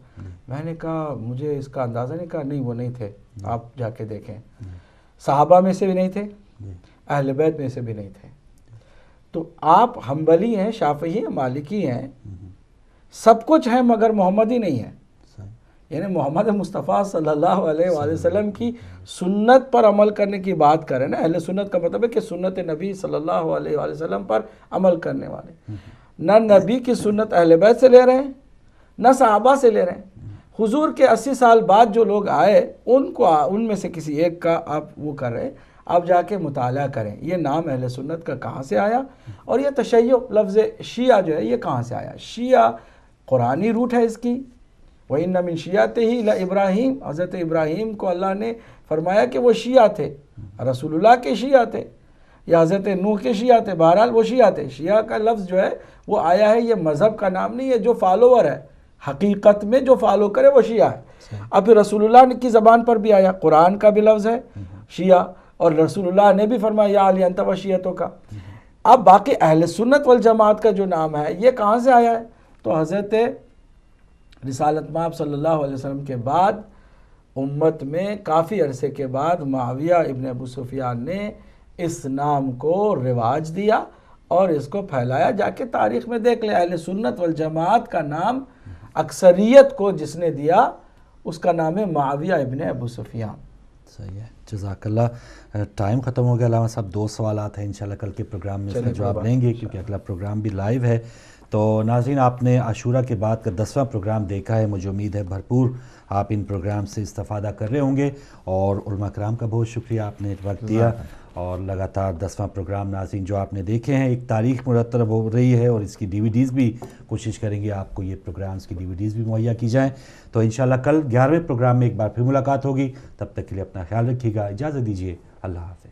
میں نے کہا مجھے اس کا اندازہ نہیں. کہا نہیں وہ نہیں تھے، آپ جا کے دیکھیں. صحابہ میں سے بھی نہیں تھے، اہل بیت میں سے بھی نہیں تھے. تو آپ حنبلی ہیں، شافعی ہیں، مالکی ہیں، سب کچھ ہیں مگر محمدی نہیں ہیں. یعنی محمد مصطفیٰ صلی اللہ علیہ وآلہ وسلم کی سنت پر عمل کرنے کی بات کریں نا. اہل سنت کا مطلب ہے کہ سنت نبی صلی اللہ علیہ وآلہ وسلم پر عمل کرنے والے. نہ نبی کی سنت اہل بیت سے لے رہے ہیں، نہ صحابہ سے لے رہے ہیں. حضور کے 80 سال بعد جو لوگ آئے ان میں سے کسی ایک کا آپ وہ کر رہے ہیں. آپ جا کے مطالعہ کریں یہ نام اہل سنت کا کہاں سے آیا، اور یہ تشیع لفظ شیعہ جو ہے یہ کہاں سے آیا. شیعہ قرآنی روٹ ہے اس کی. وَإِنَّ مِن شِيَعَتِهِ لَإِبْرَاهِيمَ، حضرت ابراہیم کو اللہ نے فرمایا کہ وہ شیعہ تھے، رسول اللہ کے شیعہ تھے یا حضرت نوح کے شیعہ تھے، بہرحال وہ شیعہ تھے. شیعہ کا لفظ جو ہے وہ آیا ہے، یہ مذہب کا نام نہیں ہے، جو فالوور ہے حقیقت میں جو فالو کرے وہ شیعہ ہے. اب پھر رسول اللہ کی زبان پر بھی آیا، قرآن کا بھی لفظ ہے شیعہ، اور رسول اللہ نے بھی فرمایا یا علی انت و شیعتوں کا. اب باقی اہل سنت والجماعت کا جو نام ہے یہ کہاں سے آیا ہے؟ تو حضرت رسالت مآب صلی اللہ علیہ وسلم کے بعد امت میں کافی عرصے کے بعد معاویہ ابن ابو سفیان نے اس نام کو رواج دیا اور اس کو پھیلایا. جا کے تاریخ میں دیکھ لیں، اہل سنت والجماعت کا نام اکثریت کو جس نے دیا اس کا نام ہے معاویہ ابن ابو سفیان. صحیح ہے، جزاک اللہ. ٹائم ختم ہو گیا. علامہ صاحب 2 سوالات ہیں، انشاءاللہ کل کے پروگرام میں اس کا جواب لیں گے کیونکہ اگلا پروگرام بھی لائیو ہے. تو ناظرین، آپ نے عاشورہ کے بعد کا 10واں پروگرام دیکھا ہے. مجھے امید ہے بھرپور آپ ان پروگرام سے استفادہ کر رہے ہوں گے، اور علماء کرام کا بہت شکریہ، آپ نے وقت دیا. اور لگاتار 10واں پروگرام ناظرین جو آپ نے دیکھے ہیں، ایک تاریخ مرتب ہو رہی ہے، اور اس کی DVDs بھی کوشش کریں گے آپ کو یہ پروگرامز کی DVDs بھی مہیا کی جائیں. تو انشاءاللہ کل 11ویں پروگرام میں ایک بار پھر ملاقات ہوگی. تب تک کے لیے اپنا خیال رکھیے گا. اجازت دیجیے. اللہ حافظ.